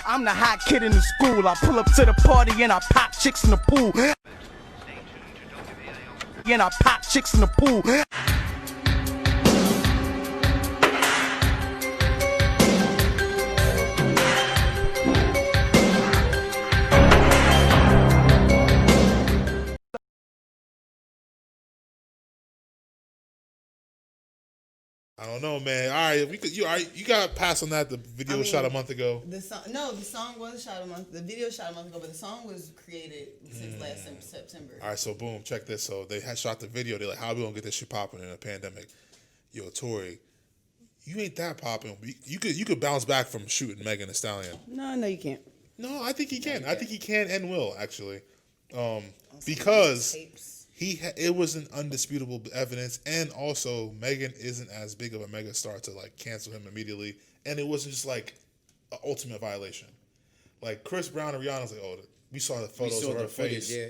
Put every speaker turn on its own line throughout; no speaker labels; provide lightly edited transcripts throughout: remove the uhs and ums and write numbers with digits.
I'm the hot kid in the school. I pull up to the party and I pop chicks in the pool. And I pop chicks in the pool.
I don't know, man. All right, we could. You got to pass on that. The video was shot a month ago.
The song was shot a month. The video shot a month ago, but the song was created since last September.
All right, so boom, check this. So they had shot the video. They're like, "How are we gonna get this shit popping in a pandemic?" Yo, Tori, you ain't that popping. You could bounce back from shooting Megan Thee Stallion.
No, you can't.
No, I think he can. I think he can and will actually, because it was an undisputable evidence, and also Megan isn't as big of a mega star to like cancel him immediately, and it wasn't just like an ultimate violation. Like Chris Brown and Rihanna's like, oh, we saw the photos of her face.
Yeah.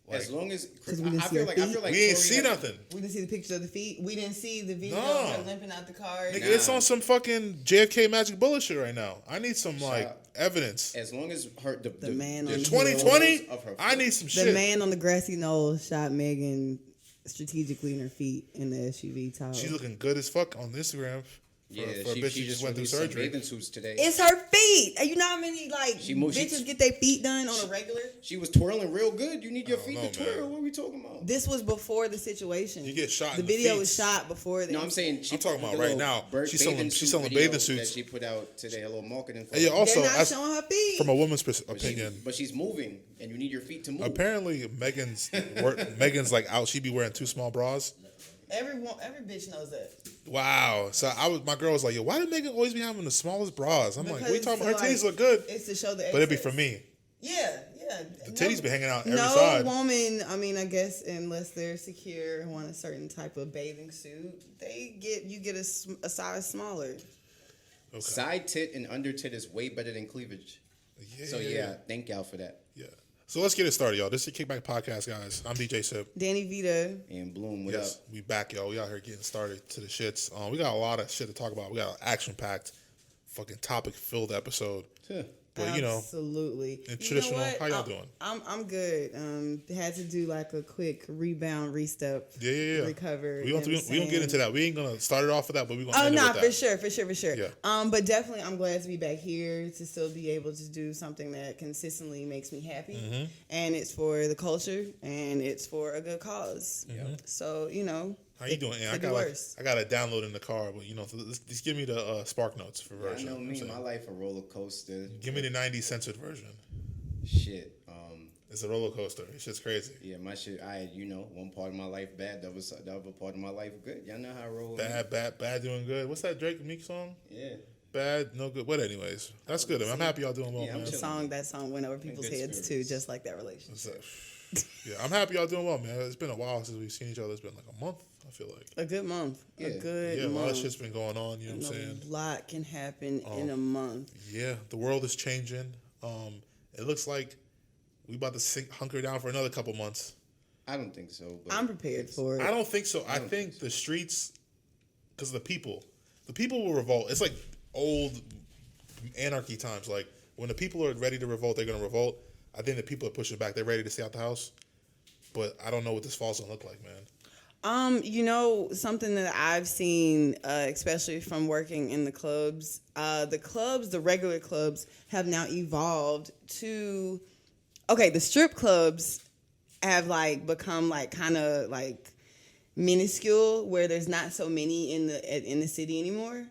Like,
as long as
I feel like
we didn't see nothing.
We didn't see the picture of the feet. We didn't see the video of her limping out the car.
Nigga, it's on some fucking JFK Magic Bullet shit right now. I need some like evidence.
As long as the
man
in
on
2020, I need some shit.
The man on the grassy knoll shot Megan strategically in her feet in the SUV tower.
She's looking good as fuck on Instagram. For a bitch she just went through surgery.
Bathing suits today.
It's her feet. You know how many bitches get their feet done on a regular?
She was twirling real good. You need your feet to twirl. Man. What are we talking about?
This was before the situation.
You get shot.
The video was shot before.
No, I'm saying
I'm talking about right now. She's selling bathing suits
that she put out today. A little marketing.
And yeah, also
they're not showing her feet
from a woman's opinion.
But she's moving, and you need your feet to move.
Apparently, Megan's like out. She be wearing too small bras.
Every bitch knows that.
Wow. So my girl was like, yo, why did Megan always be having the smallest bras? I'm
because
like, what are you talking about? Her titties look good.
It's to show the
but it'd be for me.
Yeah.
The titties be hanging out every side.
No woman, I guess, unless they're secure and want a certain type of bathing suit, you get a size smaller.
Okay.
Side tit and under tit is way better than cleavage. Yeah. So thank y'all for that.
Yeah. So let's get it started, y'all. This is the Kickback Podcast, guys. I'm DJ Sip.
Danny Vita.
And Bloom, what up?
We back, y'all. We out here getting started to the shits. We got a lot of shit to talk about. We got an action-packed, fucking topic-filled episode.
Yeah.
But,
absolutely.
In traditional, how y'all doing?
I'm good. Had to do like a quick rebound, restep.
Yeah.
Recover.
We don't get into that. We ain't gonna start it off with that, but we gonna end it with that.
for sure.
Yeah.
But definitely, I'm glad to be back here to still be able to do something that consistently makes me happy, and it's for the culture and it's for a good cause.
Mm-hmm.
So
how you doing? I got it download in the car, but just give me the Spark Notes for version.
I know me, my life a roller coaster.
Give me the 90 censored version.
Shit.
It's a roller coaster. It's just crazy.
Yeah, my shit. One part of my life bad, the other part of my life good. Y'all know how I roll.
Bad, doing good. What's that Drake Meek song?
Yeah.
Bad, no good. But anyways, that's good. I'm happy y'all doing well, man.
That song went over people's heads too, just like that relationship.
Yeah, I'm happy y'all doing well, man. It's been a while since we've seen each other. It's been like a month, I feel like.
A good month.
Yeah.
A
lot of shit's been going on, you know what I'm saying?
A lot can happen in a month.
Yeah, the world is changing. It looks like we about to hunker down for another couple months.
I don't think so. But
I'm prepared for it.
I don't think so. I think the streets, because the people will revolt. It's like old anarchy times. Like when the people are ready to revolt, they're going to revolt. I think the people are pushing back. They're ready to stay out the house. But I don't know what this fall's going to look like, man.
Something that I've seen, especially from working in the clubs, the regular clubs have now evolved to, the strip clubs have become kind of minuscule where there's not so many in the city anymore.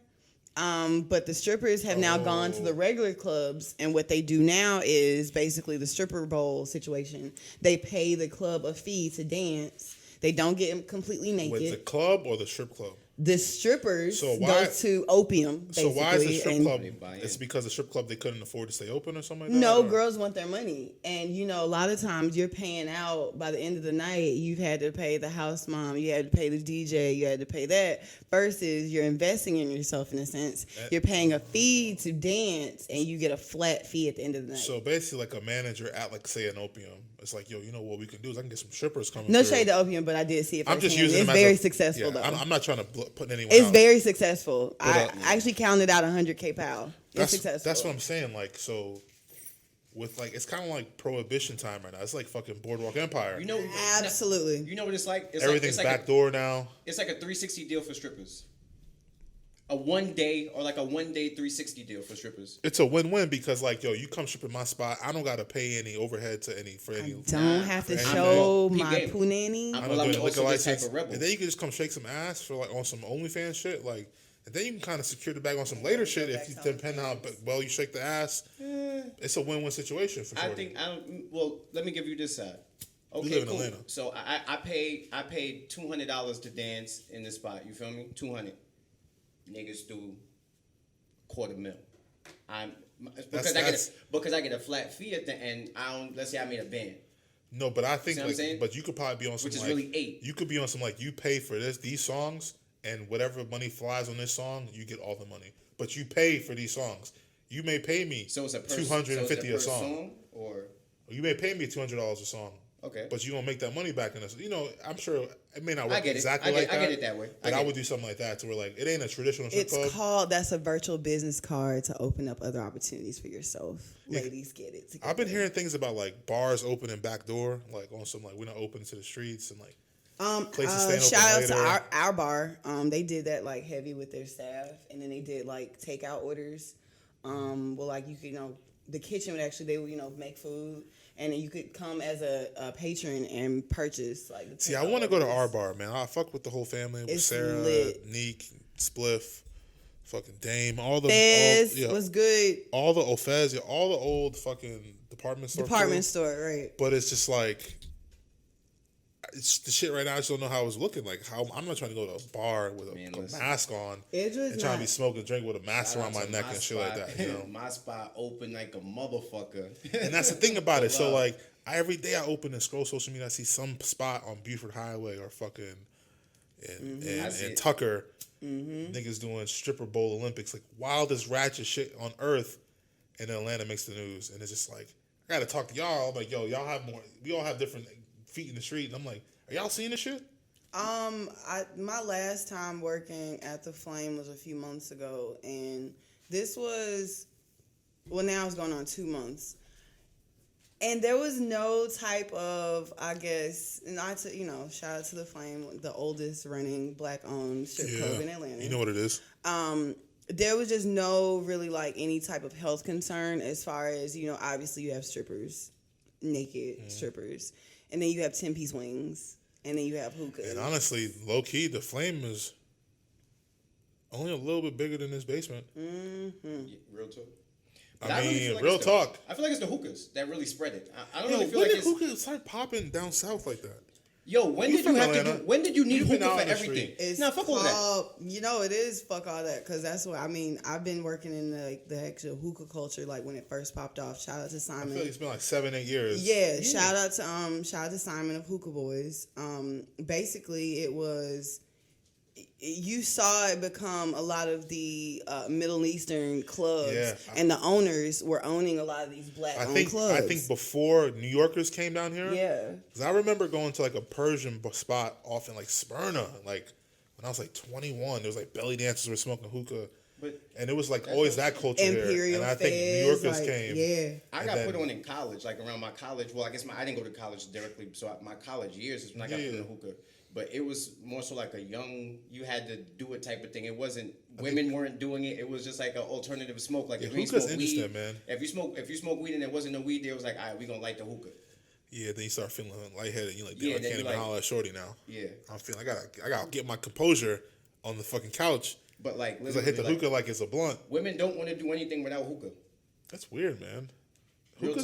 But the strippers have now gone to the regular clubs, and what they do now is basically the stripper bowl situation. They pay the club a fee to dance. They don't get completely naked.
With the club or the strip club?
The strippers go to opium, basically.
So why is the strip club? It's because the strip club, they couldn't afford to stay open or something like that?
No, girls want their money. And, a lot of times you're paying out by the end of the night. You've had to pay the house mom. You had to pay the DJ. You had to pay that. Versus you're investing in yourself in a sense. You're paying a fee to dance, and you get a flat fee at the end of the night.
So basically like a manager at, say, an opium. It's like, yo, what we can do is I can get some strippers coming
No
through.
shade to opium, but I did see it.
I'm just using
It's very successful, though.
I'm not trying to put anyone
It's
out.
very successful. I actually counted out 100K POW. It's successful.
That's what I'm saying. Like, so with like, it's kind of like prohibition time right now. It's like fucking Boardwalk Empire.
You know,
Absolutely.
You know what it's like? It's
Everything's
like, it's like
backdoor now.
It's like a 360 deal for strippers. A 1 day or like a 1 day 360 deal for strippers.
It's a win-win because like, yo, you come strip in my spot, I don't gotta pay any overhead to any for any.
Don't have to
any-
show
I'm
my
game.
punani.
I'm
I
Well,
don't
I'm
do
also
liquor
this type
license,
of rebel.
and then you can just come shake some ass for like on some OnlyFans shit, like, and then you can kind of secure the bag on some later shit if you depend on how well you shake the ass. It's a win-win situation for sure.
Well, let me give you this side. Okay,
live in
cool.
Atlanta.
So I paid $200 to dance in this spot. You feel me? 200. Niggas do $250,000. Because I get a flat fee at the end. Let's say I made a band.
No, but I think
See what I'm
like,
saying?
but you could probably be on some
Which is
like,
really 8.
You could be on some like, you pay for these songs, and whatever money flies on this song, you get all the money. But you pay for these songs. You may pay me
So it's a
$250 a song.
Or
You may pay me $200 a song.
Okay.
But you gonna make that money back in this. You know, I'm sure it may not work
I get it.
exactly
I
like that.
get it that way.
But I would do something like that to where like it ain't a traditional strip club.
It's called, that's a virtual business card to open up other opportunities for yourself. Ladies get it together.
I've been hearing things about like bars opening back door, like on some like we're not open to the streets and like places staying open
shout out
later.
to our bar. They did that like heavy with their staff, and then they did like takeout orders. Well, like you could, the kitchen would actually, they would, make food, and then you could come as a patron and purchase like.
See, I want to go to our bar, man. I fuck with the whole family with
It's
Sarah,
lit.
Neek, Spliff, fucking Dame, all the
Fez
all, yeah,
was good.
all the Fez, yeah, all the old fucking department store.
Department
food.
store, right?
But it's just like, it's the shit right now. I just don't know how it's looking. Like, how I'm not trying to go to a bar with a mask on
It was
and trying to be
not-
smoking a drink with a mask
Shout
around
out
my
to
neck and shit like
spot.
that. You know?
My spot open like a motherfucker.
And that's the thing about it. So
Wow.
like, every day I open and scroll social media, I see some spot on Buford Highway or fucking in Tucker, niggas doing stripper bowl Olympics, like wildest ratchet shit on earth, and then Atlanta makes the news, and it's just like, I gotta talk to y'all. I'm like, yo, y'all have more. We all have different feet in the street, and I'm like, are y'all seeing this shit?
My last time working at the Flame was a few months ago, and this was, well, now it's going on 2 months. And there was no type of, I guess, not to, shout out to the Flame, the oldest running black-owned strip club in Atlanta.
You know what it is.
There was just no really like any type of health concern as far as, obviously you have strippers, naked strippers, and then you have 10-piece wings, and then you have hookahs.
And honestly, low key, the Flame is only a little bit bigger than this basement.
Mm-hmm.
Real talk.
I mean,
feel like
real
it's
talk.
I feel like it's the hookahs that really spread it. I don't
Yo,
really feel
when
like
did
it's.
hookahs start popping down south like that?
Yo, when
You
did you
from
have to
Atlanta.
do? When did you need
You've been
hookah
out
for
in the
everything?
It's
Nah, fuck all that.
called, it is fuck all that, because that's what, I've been working in the actual hookah culture, like when it first popped off. Shout out to
I
Simon.
feel like it's been like 7-8 years.
Yeah, shout out to Simon of Hookah Boys. Basically, it was, you saw it become a lot of the Middle Eastern clubs,
Yeah.
and the owners were owning a lot of these black-owned clubs.
I think before New Yorkers came down here.
Yeah.
Because I remember going to like a Persian spot off in like Smyrna, like when I was like 21. There was like belly dancers were smoking hookah. And it was like always that culture
Imperial
there. And I think
Fez,
New Yorkers
like,
came.
yeah.
I
And
got
then-
put on in college, like around my college. Well, I guess I didn't go to college directly, so my college years is when I got put in hookah. But it was more so like a young, you had to do it type of thing. It wasn't, women weren't doing it. It was just like an alternative smoke. Like if you
hookah's
smoke weed,
interesting, man.
If you smoke weed and there wasn't no weed, there was like, all right, we gonna light the hookah.
Yeah, then you start feeling lightheaded. You're like,
Yeah,
damn, I
then
can't
you
even
like-
holler at Shorty now.
Yeah.
I'm feeling, I gotta get my composure on the fucking couch.
But like,
Because I hit the
literally,
hookah like it's a blunt.
women don't want to do anything without hookah.
That's weird, man.
Real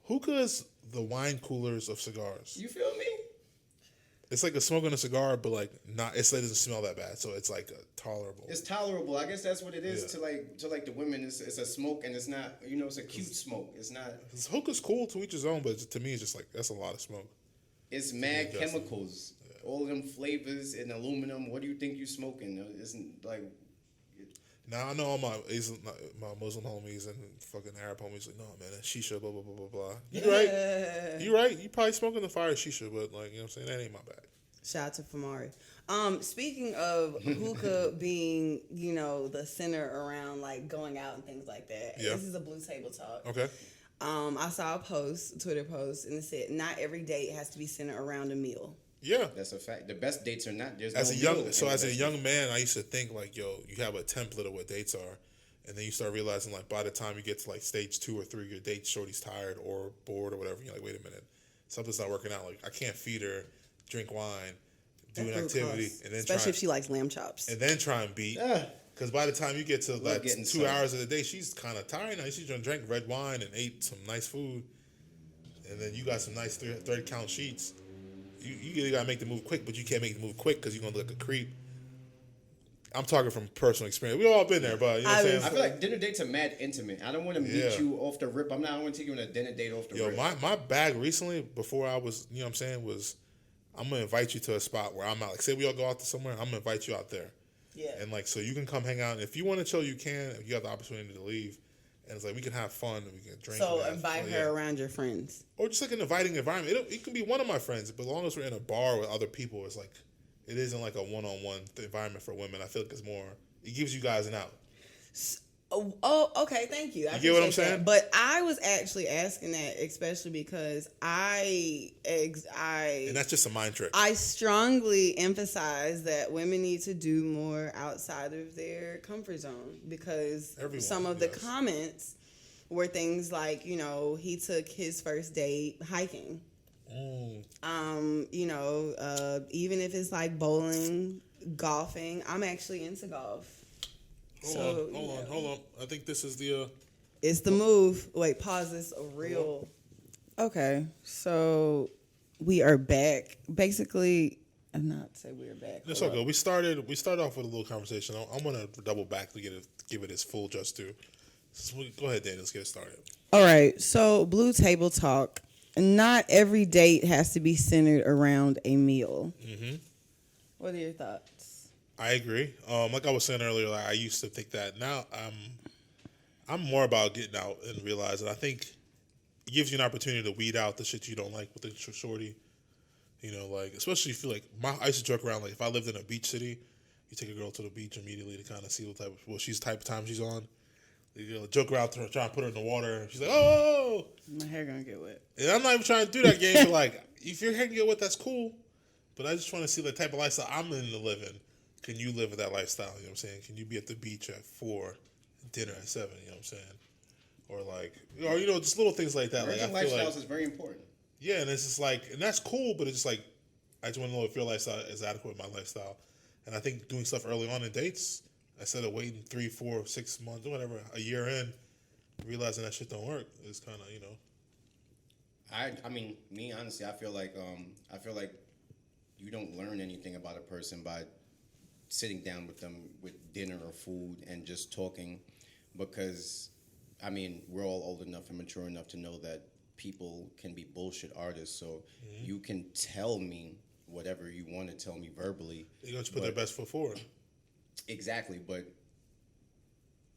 Hookah is the wine coolers of cigars.
You feel me?
It's like a smoking a cigar, but like not. It doesn't smell that bad, so it's like tolerable.
It's tolerable. I guess that's what it is
Yeah.
to like the women. It's a smoke, and it's not. It's a cute smoke. It's not.
Hookah's cool to each his own, but to me, it's just like that's a lot of smoke.
It's mad
Justin.
chemicals. All of them flavors and aluminum. What do you think you smoking? Isn't like.
Now I know all my Muslim homies and fucking Arab homies like, no man, that's shisha, blah blah blah blah blah. You right? You right? You probably smoking the fire shisha, but like you know what I'm saying, that ain't my bag.
Shout out to Famari. Speaking of hookah being, the center around like going out and things like that.
Yeah.
This is a blue table talk.
Okay.
I saw a Twitter post, and it said not every date has to be centered around a meal.
Yeah.
That's a fact. The best dates are not. There's
As
no
a young man, I used to think like, yo, you have a template of what dates are, and then you start realizing like by the time you get to like stage 2 or 3, your date shorty's tired or bored or whatever. You're like, wait a minute, something's not working out. Like I can't feed her, drink wine, do an activity, and then
especially if she likes lamb chops,
and then try and beat. Because by the time you get to like 2 hours of the day, she's kind of tired now. She's gonna drink red wine and ate some nice food, and then you got some nice 30 count sheets. You really gotta make the move quick, but you can't make the move quick because you're gonna look like a creep. I'm talking from personal experience. We've all been there, but you know what I'm saying?
I feel like dinner dates are mad intimate. I don't want to meet you off the rip. I don't want to take you on a dinner date off the rip.
My bag recently, before I was, you know what I'm saying, was I'm gonna invite you to a spot where I'm out. Like, say we all go out to somewhere, I'm gonna invite you out there.
Yeah.
And like, so you can come hang out. If you want to chill, you can. If you have the opportunity to leave, and it's like we can have fun and we can drink.
So invite her around your friends,
or just like an inviting environment. It can be one of my friends, but as long as we're in a bar with other people, it's like it isn't like a one-on-one environment for women. I feel like it's more. It gives you guys an out.
Oh, okay. Thank you.
You get what I'm saying?
But I was actually asking that, especially because and
that's just a mind trick.
I strongly emphasize that women need to do more outside of their comfort zone because some of the comments were things like, he took his first date hiking. Even if it's like bowling, golfing. I'm actually into golf.
Hold on. I think this is the.
It's the move. Wait, pause this. Real. Okay, so we are back. Basically, I'm not say we are back.
That's all good. We started off with a little conversation. I'm gonna double back to give it its full just due. So go ahead, Dan. Let's get it started.
All right. So blue table talk. Not every date has to be centered around a meal. Mm-hmm. What are your thoughts?
I agree. Like I was saying earlier, like I used to think that. Now I'm more about getting out and realizing. I think it gives you an opportunity to weed out the shit you don't like with the shorty. Like especially if you like. I used to joke around like if I lived in a beach city, you take a girl to the beach immediately to kind of see what type of time she's on. You joke around to her, try and put her in the water. She's like, oh,
my hair gonna get wet.
And I'm not even trying to do that game. But like, if your hair can get wet, that's cool. But I just want to see the type of lifestyle I'm in to live in. Can you live with that lifestyle? You know what I'm saying? Can you be at the beach at 4, dinner at 7? You know what I'm saying? Or like, just little things like that.
Virgin
like, I feel
lifestyles
like,
is very important.
Yeah, and it's just like, and that's cool, but it's just like, I just want to know if your lifestyle is adequate with my lifestyle. And I think doing stuff early on in dates, instead of waiting 3, 4, 6 months, or whatever, a year in, realizing that shit don't work is kind of,
I mean, me honestly, I feel like you don't learn anything about a person by sitting down with them with dinner or food and just talking, because I mean we're all old enough and mature enough to know that people can be bullshit artists. So you can tell me whatever you want to tell me verbally.
They're going to put their best foot forward.
Exactly, but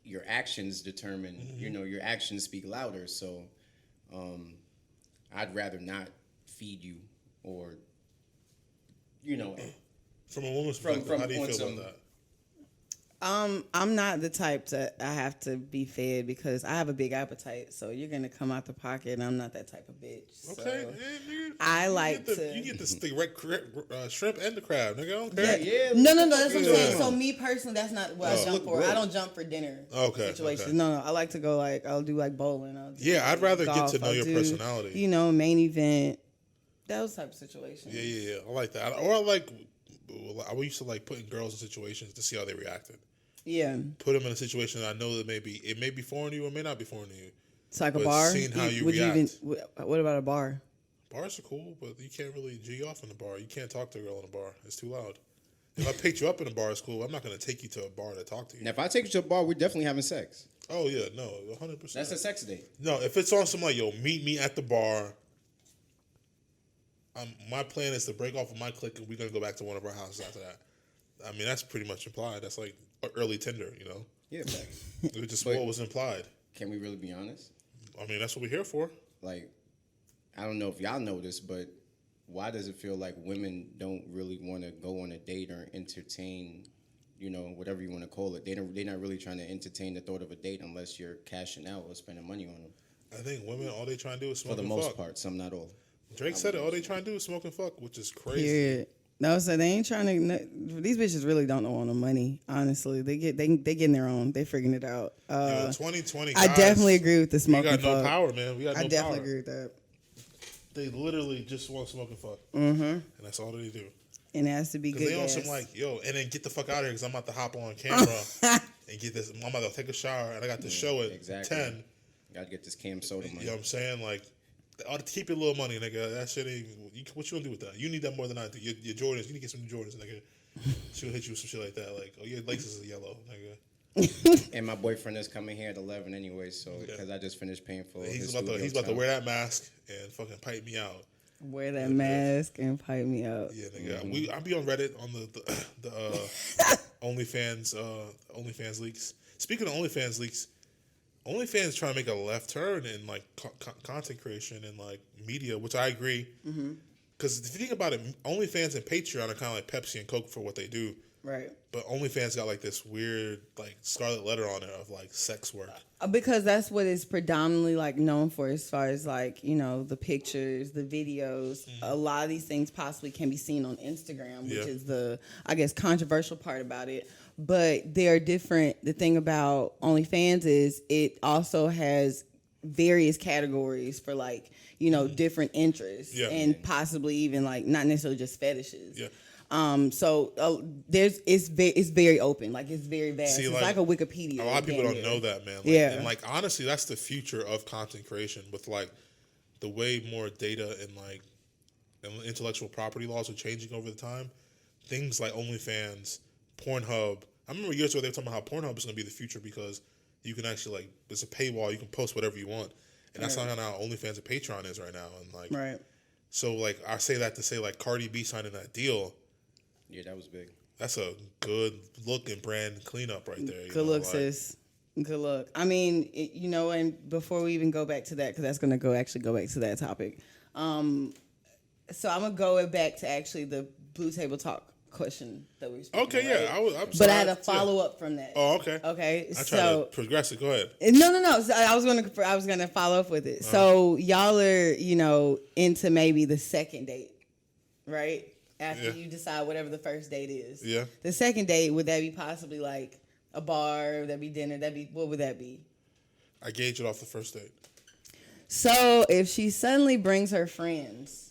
your actions determine. Your actions speak louder. So I'd rather not feed you or.
From a woman's perspective, how do you feel about that?
I'm not the type that I have to be fed because I have a big appetite. So you're gonna come out the pocket, and I'm not that type of bitch.
Okay,
so
you get the shrimp and the crab, nigga. Okay.
Yeah.
No. That's what I'm saying. So me personally, that's not what I jump for. I don't jump for dinner situations.
Okay.
No. I like to go I'll do like bowling.
I'd rather
golf,
get to know your personality.
Main event, those type of situations.
Yeah. I like that. Or I used to like putting girls in situations to see how they reacted.
Yeah.
Put them in a situation that I know that it may be foreign to you or may not be foreign to you.
It's like a bar.
Seeing how you react.
What about a bar?
Bars are cool, but you can't really G off in a bar. You can't talk to a girl in a bar. It's too loud. If I picked you up in a bar, it's cool. I'm not going to take you to a bar to talk to you.
Now, if I take you to a bar, we're definitely having sex.
Oh, yeah. No, 100%.
That's a sex date.
No, if it's on some like, yo, meet me at the bar. My plan is to break off of my clique and we're going to go back to one of our houses after that. I mean, that's pretty much implied. That's like early Tinder,
Yeah, facts.
It was just what was implied.
Can we really be honest?
I mean, that's what we're here for.
Like, I don't know if y'all know this, but why does it feel like women don't really want to go on a date or entertain, whatever you want to call it? They're not really trying to entertain the thought of a date unless you're cashing out or spending money on them.
I think women, all they trying to do is smoke
For the
and
most
fuck.
part, some not all.
Drake said it. All they trying to do is smoke and fuck, which is crazy.
Period. No, so they ain't trying to. These bitches really don't want no money. Honestly, they getting their own. They figuring it out.
2020.
I
guys,
definitely agree with the
we
smoking
got no
fuck.
power, man. We got no
I definitely
power.
agree with that.
They literally just want to smoke and fuck, and that's all they do.
And it has to be good.
Because they on
gas.
some like, yo, and then get the fuck out of here because I'm about to hop on camera and get this. I'm about to take a shower and I got the show at 10.
Gotta get this Cam Soda money.
You know what I'm saying? Like, ought to keep your little money, nigga. That shit ain't. What you gonna do with that? You need that more than I do. Your Jordans. You need to get some new Jordans, nigga. She'll hit you with some shit like that. Like, oh, your laces are yellow, nigga.
And my boyfriend is coming here at 11 anyway, so because I just finished paying for
He's
his
about to wear that mask and fucking pipe me out.
Wear that mask and pipe me out.
Yeah, nigga. I be on Reddit on the OnlyFans leaks. Speaking of OnlyFans leaks, OnlyFans trying to make a left turn in like content creation and like media, which I agree. Because if you think about it, OnlyFans and Patreon are kind of like Pepsi and Coke for what they do.
Right.
But OnlyFans got like this weird like scarlet letter on it of like sex work.
Because that's what it's predominantly like known for, as far as like, the pictures, the videos. A lot of these things possibly can be seen on Instagram, which is the, I guess, controversial part about it. But they're different. The thing about OnlyFans is it also has various categories for like, different interests and possibly even like not necessarily just fetishes.
Yeah.
It's very open, like it's very vast.
See,
it's
like
a Wikipedia.
A lot of people don't know that, man. Like,
yeah.
And like honestly, that's the future of content creation with like the way more data and like intellectual property laws are changing over the time. Things like OnlyFans, Pornhub. I remember years ago they were talking about how Pornhub is going to be the future because you can actually like there's a paywall, you can post whatever you want, and that's not how OnlyFans and Patreon is right now. And like,
right.
So like I say that to say like Cardi B signing that deal.
Yeah, that was big.
That's a good look and brand cleanup right there.
Good look, sis. Good luck. I mean, and before we even go back to that, because that's going to go back to that topic. So I'm going to go back to actually the Blue Table Talk question that we spoke
Okay,
about,
yeah.
right? But I had a follow up from that.
Oh, okay.
Okay,
I try to progress it. Go ahead.
No. So I was gonna follow up with it. So y'all are, into maybe the second date, right? After you decide whatever the first date is.
Yeah.
The second date, would that be possibly like a bar? Would that be dinner? What would that be?
I gauge it off the first date.
So if she suddenly brings her friends,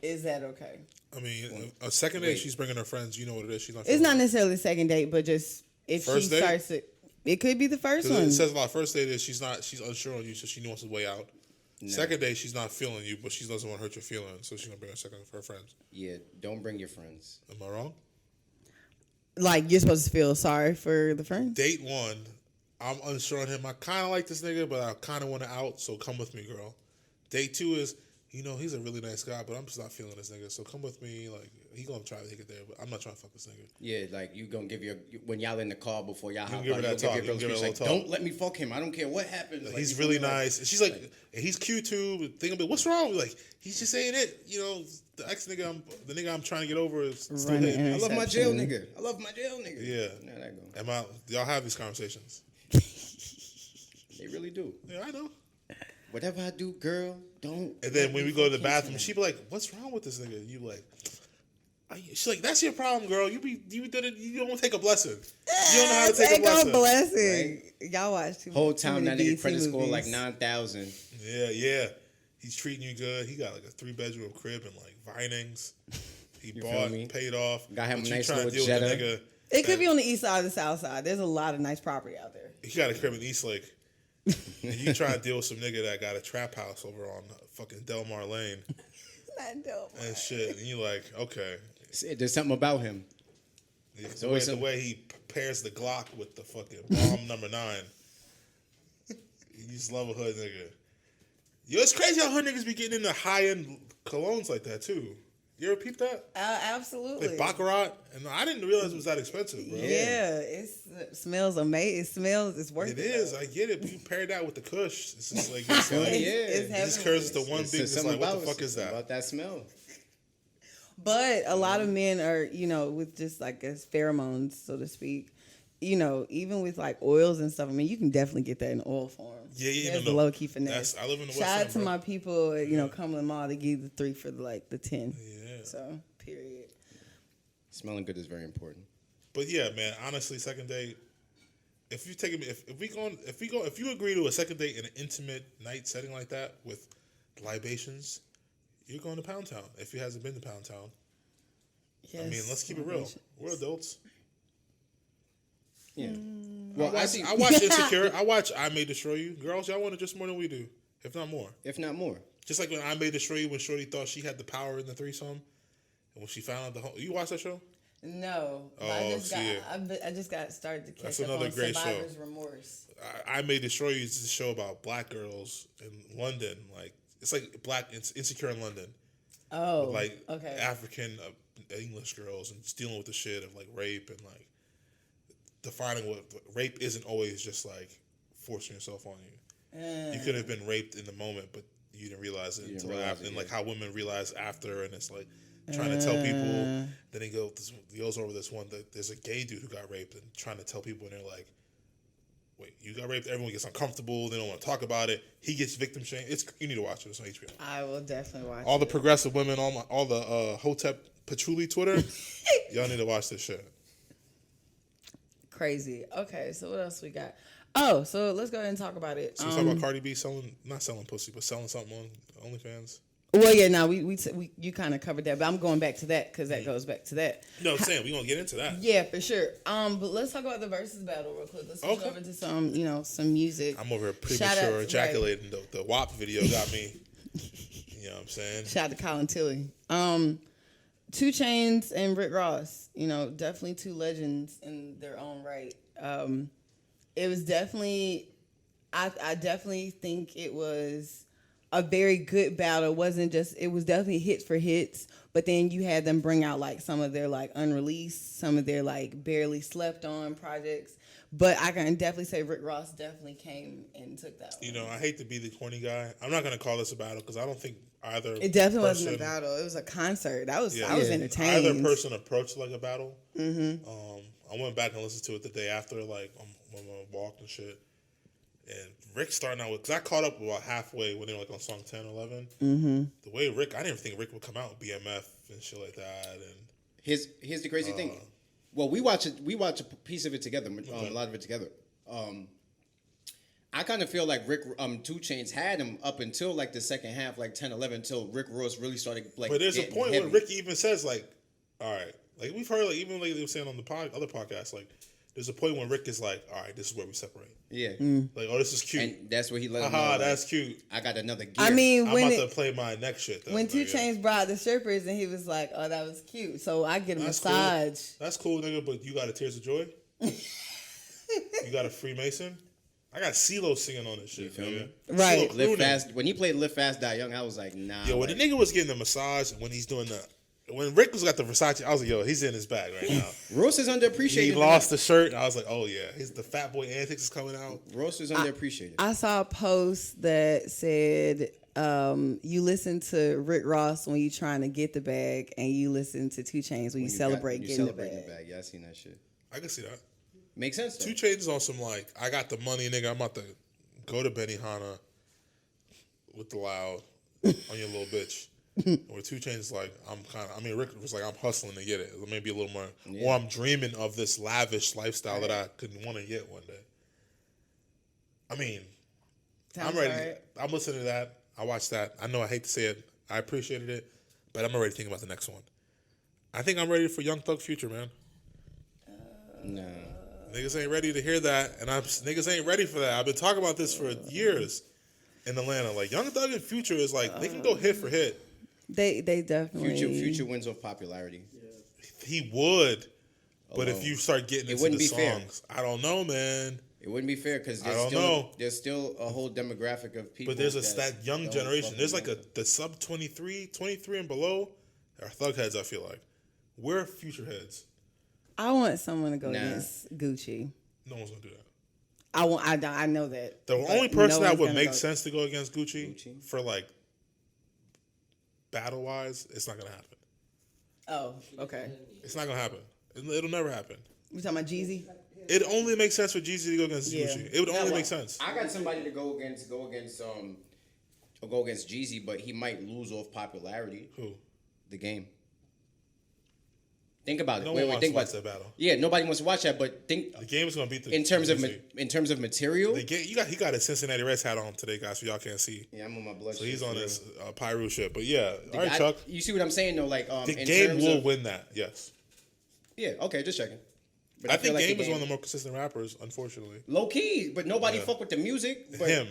is that okay?
I mean, a second date, she's bringing her friends. You know what it is. She's not.
It's not necessarily the second date, but just if
first
she
date?
starts it, it could be the first one.
It says a lot. First date is she's unsure on you, so she wants to way out. No. Second date, she's not feeling you, but she doesn't want to hurt your feelings, so she's gonna bring her friends.
Yeah, don't bring your friends.
Am I wrong?
Like you're supposed to feel sorry for the friends.
Date one, I'm unsure on him. I kind of like this nigga, but I kind of want to out, so come with me, girl. Date two is, he's a really nice guy, but I'm just not feeling this nigga, so come with me. Like, he gonna try to take it there, but I'm not trying to fuck this nigga.
Yeah, like, you gonna give when y'all in the car before y'all hop out,
give her that talk.
your girl speech like, don't let me fuck him. I don't care what happens.
Like, he's really nice. And she's like, and he's cute too. Thinking about, what's wrong? Like, he's just saying it. The ex nigga, the nigga I'm trying to get over is still hitting me.
I love my jail nigga.
Yeah.
There go.
Y'all have these conversations?
They really do.
Yeah, I know.
Whatever I do, girl, don't.
And then when we go to the bathroom, she be like, "What's wrong with this nigga?" You like, she's like, "That's your problem, girl. You did it. You don't take a blessing. You don't know how to take a blessing."
Right? Y'all watch too
whole
much.
time that nigga credit score like 9,000.
Yeah. He's treating you good. He got like a 3-bedroom crib and like Vinings. He bought, paid off.
Got him a nice
little
little Jetta.
It could be on the east side or the south side. There's a lot of nice property out there.
He got a crib in Eastlake. And you try to deal with some nigga that got a trap house over on fucking Delmar Lane.
Not Delmar.
And shit. And you like, okay.
There's something about him.
The way he pairs the Glock with the fucking bomb number 9. You just love a hood nigga. Yo, it's crazy how hood niggas be getting into high-end colognes like that, too. You ever peep that?
Absolutely.
Like Baccarat? And I didn't realize it was that expensive, bro.
Yeah, it smells amazing. It's worth it.
It is. I get it. But you pair that with the Kush. It's just like,
it's
this curves the one big, it's like, what the fuck is that?
About that smell.
But a lot of men are, with just like as pheromones, so to speak. Even with like oils and stuff, I mean, you can definitely get that in oil form.
Yeah.
That's the low key finesse.
I live in the West
Shout
End,
out to
bro.
my people, Cumberland Mall. They give you the 3 for the 10.
Yeah.
So, period.
Smelling good is very important.
But yeah, man. Honestly, second date. If you take if you agree to a second date in an intimate night setting like that with libations, you're going to Pound Town. If he hasn't been to Pound Town,
Yes,
I mean, let's keep it real. We're adults.
Yeah.
Well, I watch Insecure. I watch I May Destroy You. Girls, y'all want it just more than we do, if not more.
If not more.
Just like when I May Destroy You, when Shorty thought she had the power in the threesome, and when she found out the whole. You watch that show?
No. But I just got started to catch
That's
up
another
on
great
Survivor's
show.
Remorse.
I May Destroy You is a show about black girls in London. Like it's like Insecure in London.
Oh.
With like
okay.
African English girls and dealing with the shit of like rape and like defining what rape isn't always just like forcing yourself on you. You could have been raped in the moment, but you didn't realize it until after. And like how women realize after, and it's like trying to tell people. Then he goes over this one that there's a gay dude who got raped and trying to tell people, and they're like, "Wait, you got raped?" Everyone gets uncomfortable. They don't want to talk about it. He gets victim shamed. You need to watch it. It's on HBO.
I will definitely watch
All
it.
the progressive women, all the Hotep Patchouli Twitter, y'all need to watch this shit.
Crazy. Okay, so what else we got? Oh, so let's go ahead and talk about it.
So you talk about Cardi B not selling pussy, but selling something on OnlyFans.
Well, yeah, no, we you kind of covered that, but I'm going back to that because that goes back to that.
No, I'm saying we're gonna get into that.
Yeah, for sure. But let's talk about the Verzuz battle real quick. Let's switch over to some music.
I'm over here
Shout out
premature
to-
ejaculating. The WAP video got me. You know what I'm saying?
Shout out to Colin Tilley. 2 Chainz and Rick Ross. Definitely 2 legends in their own right. It was definitely, I definitely think it was a very good battle. It was definitely hits for hits, but then you had them bring out like some of their like unreleased, some of their like barely slept on projects. But I can definitely say Rick Ross definitely came and took that one.
I hate to be the corny guy. I'm not gonna call this a battle because I don't think either.
It definitely wasn't a battle. It was a concert. I was entertained.
Either person approached it like a battle. Mm-hmm. I went back and listened to it the day after, like when I walked and shit. And Rick starting out with, because I caught up about halfway when they were like on song 10, 11. Mm-hmm. The way Rick, I didn't think Rick would come out with BMF and shit like that. And
Here's the crazy thing. Well, we watch a piece of it together, a lot of it together. I kind of feel like Rick 2 Chainz had him up until like the second half, like 10, 11, until Rick Ross really started like.
But there's a
getting
point
heavy.
where Rick even says like, all right, like we've heard like even like they were saying on the other podcasts, like there's a point when Rick is like, all right, this is where we separate.
Yeah.
Like, oh, this is cute.
And that's where he let him know.
Haha,
Like,
that's cute.
I got another gear.
I mean,
I'm about to play my next shit though.
When 2
Like,
Chainz brought the strippers and he was like, "Oh, that was cute," so I get a
That's
massage.
Cool. That's cool, nigga. But you got a Tears of Joy. You got a Freemason. I got CeeLo singing on this shit, nigga.
Right.
CeeLo
Live
crooning.
Fast. When he played Live Fast, Die Young, I was like, nah.
Yo, when the nigga was getting the massage and when he's doing when Rick was got the Versace, I was like, yo, he's in his bag right now.
Ross is underappreciated.
He lost the shirt. I was like, oh yeah, the Fat Boy antics is coming out.
Ross is underappreciated.
I saw a post that said, "You listen to Rick Ross when you're trying to get the bag, and you listen to 2 Chainz when you celebrate getting the bag."
Yeah, I seen that shit.
I can see that.
Makes sense. Though.
2 Chainz is on some like, I got the money, nigga. I'm about to go to Benihana with the loud on your little bitch. Where 2 Chainz is like, Rick was like, I'm hustling to get it. Maybe a little more. Yeah. Or I'm dreaming of this lavish lifestyle that I couldn't want to get one day. I mean, I'm ready. Right. I'm listening to that. I watched that. I know I hate to say it. I appreciated it. But I'm already thinking about the next one. I think I'm ready for Young Thug Future, man.
No.
Niggas ain't ready to hear that. And niggas ain't ready for that. I've been talking about this for years in Atlanta. Like, Young Thug and Future is like, they can go hit for hit.
They definitely.
Future wins off popularity.
Yeah. He would. But if you start getting into the songs, fair. I don't know, man.
It wouldn't be fair because there's still a whole demographic of people.
But there's that young generation. There's like the sub 23 and below are thug heads, I feel like. We're future heads.
I want someone to go against Gucci.
No one's going to do that.
I know that.
The only person that would make sense to go against Gucci for like battle-wise, it's not going to happen.
Oh, okay.
It's not gonna happen. It'll never happen.
We talking about Jeezy?
It only makes sense for Jeezy to go against
Yeah.
Gucci. It would only make sense.
I got somebody to go against Jeezy, but he might lose off popularity.
Who?
The Game. Think about it.
No
Wait,
one wants
think
to watch
about
that battle.
Yeah, nobody wants to watch that, but think
The Game is gonna beat the.
in terms of
Gucci.
material.
The Game, he got his Cincinnati Reds hat on today, guys, so y'all can't see.
Yeah, I'm on my blood.
So he's
shit,
on
for
his
real.
Pyro shit. But yeah, all right, Chuck.
You see what I'm saying though? Like
The
in
Game
terms
will
of,
win that. Yes.
Yeah. Okay, just checking. But
I
feel
think
like
Game is one of the more consistent rappers, unfortunately.
low key, but nobody
Yeah.
fuck with the music. But
Him.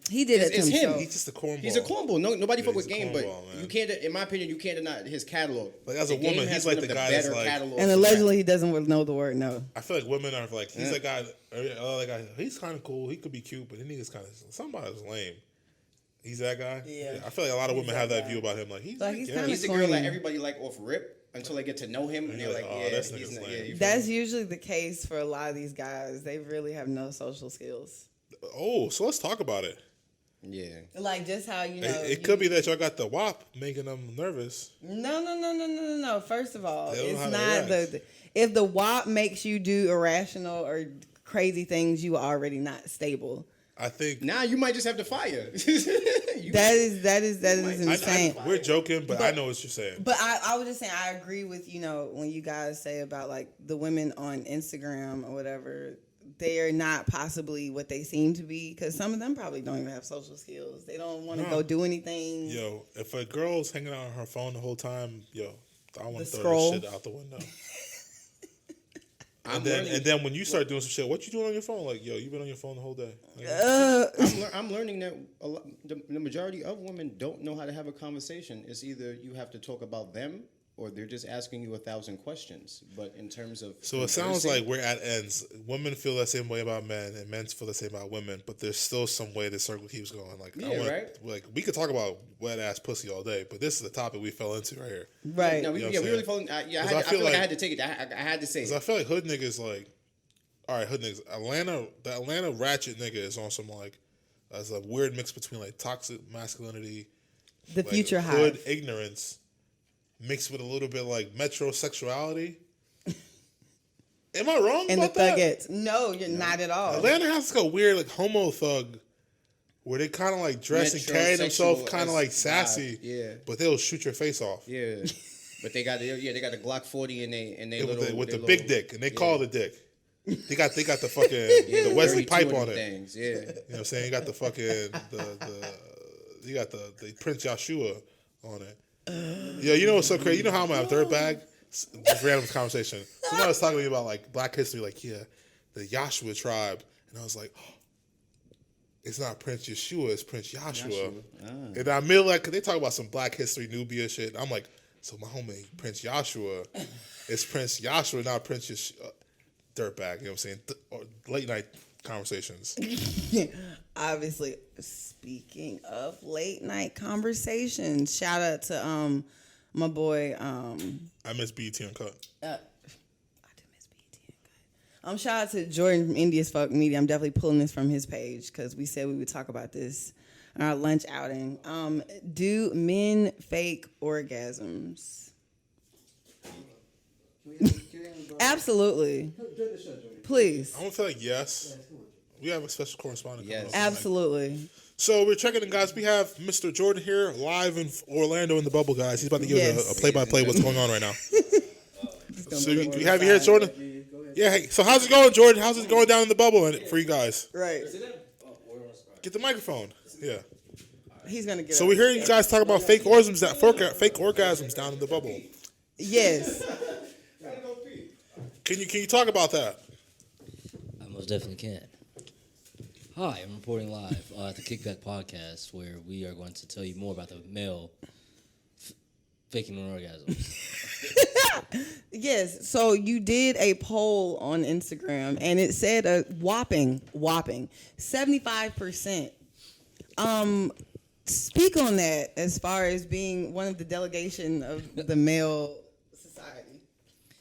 He did it to
It's him.
himself.
He's just a cornball.
He's a cornball. Nobody fuck
he's
with
a
Game, but
cornball, man.
you can't. In my opinion, you can't deny his catalog.
Like, as a
The Game
woman,
has
he's like
one of
the guy that's
better
like-
catalogs
And
of
allegedly, he doesn't know the word no.
I feel like women are like, he's that guy. That guy. He's kind of cool. He could be cute, but then he's kind of somebody's lame. He's that guy.
Yeah.
I feel like a lot of women have that view about him. Like he's
Like,
like,
he's
yeah.
kinda
He's the girl that
Clean.
everybody like off rip until they get to know him, and
you're
they're
like,
like,
oh,
yeah,
this
he's
nigga's
not.
lame.
Yeah, you feel
That's
me?
usually the case for a lot of these guys. They really have no social skills.
Oh, so let's talk about it.
Yeah.
Like just how you know.
It could be that y'all got the WAP making them nervous.
No. First of all,
They don't know
it's
how to
not
react.
if the WAP makes you do irrational or crazy things, you are already not stable.
I think
Now you might just have to fire.
That is insane.
we're joking, but I know what you're saying.
But I was just saying I agree with when you guys say about like the women on Instagram or whatever. They are not possibly what they seem to be because some of them probably don't even have social skills. They don't want to
No.
go do anything.
Yo, if a girl's hanging out on her phone the whole time, I want to throw
scroll.
this shit out the window. And then when you start doing some shit, what you doing on your phone? Like, yo, you been on your phone the whole day. Like,
I'm learning that the majority of women don't know how to have a conversation. It's either you have to talk about them or they're just asking you 1,000 questions. But in terms of
so it sounds like we're at ends. Women feel the same way about men, and men feel the same about women. But there's still some way the circle keeps going. Like,
right?
Like, we could talk about wet ass pussy all day, but this is the topic we fell into right here.
Right.
No, we
You know what I'm
really
saying?
falling. I
I
feel
feel
like I
like-
had to take it. I had to say
Because I
it.
feel like hood niggas like, all right, hood niggas. The Atlanta ratchet nigga is on some like, as a weird mix between like toxic masculinity,
The
like,
future
hood
hive.
ignorance, mixed with a little bit like metrosexuality. Am I wrong
And the
about that?
thuggets. No, you're not at all.
Atlanta has like a weird like homo thug, where they kind of like dress and carry themselves
Metrosexual
kind of like sassy,
vibe, yeah.
but they'll shoot your face off.
Yeah, but they got the Glock 40 in they
Yeah,
little
with the
their
big
little-
dick, and they
yeah.
call it a dick. They got the fucking the Wesley
32
pipe
of
on
them
it.
Things, yeah.
You know what I'm saying? You got the fucking you got the Prince Joshua on it. Yeah, you know what's so crazy? You know how I'm a dirtbag? Just random conversation. Somebody was talking to me about like Black history, like the Joshua tribe, and I was like, oh, it's not Prince Yeshua, it's Prince Joshua. And I mean, like, 'cause they talk about some Black history, Nubia shit. And I'm like, so my homie Prince Joshua, it's Prince Joshua, not Prince Yeshua. Dirtbag, you know what I'm saying? Or late night conversations.
Obviously, speaking of late night conversations, shout out to my boy.
I miss BT Uncut.
I do miss BT. Shout out to Jordan from India's Fuck Media. I'm definitely pulling this from his page because we said we would talk about this on our lunch outing. Do men fake orgasms? Absolutely. Please.
I don't feel like yes. We have a special correspondent.
Yes.
Coming up tonight.
Absolutely.
So we're checking in, guys. We have Mr. Jordan here live in Orlando in the bubble, guys. He's about to give us a play-by-play what's going on right now. So we have you here, Jordan? Yeah. Hey, so how's it going, Jordan? How's it going down in the bubble for you guys?
Right.
Get the microphone. Yeah.
He's gonna get.
So we hear you guys talk about fake orgasms down in the bubble.
Yes.
Can you talk about that?
I most definitely can. Hi, I'm reporting live at the Kickback Podcast, where we are going to tell you more about the male faking an orgasm.
Yes. So you did a poll on Instagram, and it said a whopping 75%. Speak on that as far as being one of the delegation of the male society.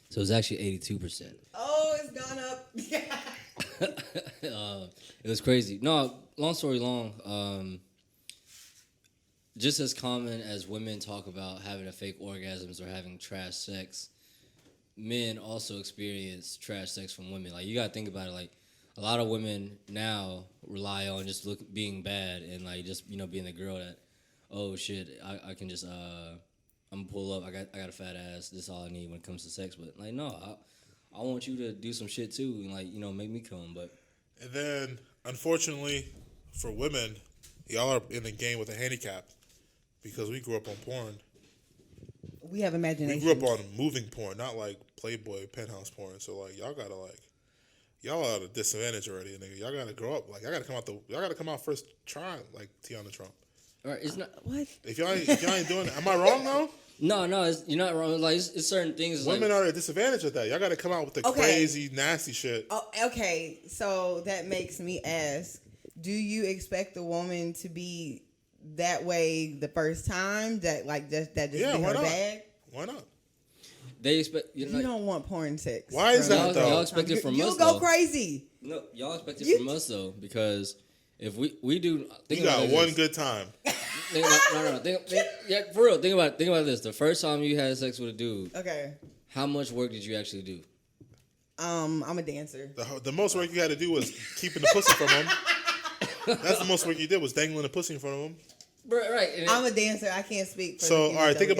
So it's actually 82%.
Oh, it's gone up.
It was crazy. No, long story long. just as common as women talk about having a fake orgasms or having trash sex, men also experience trash sex from women. Like, you gotta think about it. Like, a lot of women now rely on just being bad and like just being the girl that, oh shit, I can just I'm gonna pull up. I got a fat ass. This is all I need when it comes to sex. But like, no, I want you to do some shit too and like make me come. But
And then, unfortunately, for women, y'all are in the game with a handicap because we grew up on porn.
We have imagination.
We grew up on moving porn, not like Playboy, penthouse porn. So like, y'all gotta like, y'all are at a disadvantage already, nigga. Y'all gotta grow up. Like, y'all gotta come out first trying like Tiana Trump.
all right, it's not.
What?
If y'all ain't doing it, am I wrong though?
No, you're not wrong. Like, it's certain things.
Women
like,
are at a disadvantage at that. Y'all gotta come out with the crazy, nasty shit.
Oh, okay. So that makes me ask: do you expect the woman to be that way the first time? That just be
why
her
not?
bag?
Why not?
they expect
You
like,
don't want porn sex.
Why is
from
that,
the
though?
first
Y'all expect
time.
it from
You
us,
go
though.
crazy.
No, y'all expect it
You-
from us though, because if we do, think
You got
about
one
this.
good time.
Think about, no. Yeah, for real. Think about this. The first time you had sex with a dude,
Okay.
how much work did you actually do?
I'm a dancer.
The most work you had to do was keeping the pussy from him. That's the most work you did was dangling the pussy in front of him.
Right. And
I'm a dancer. I can't speak. For
So
the
all right, think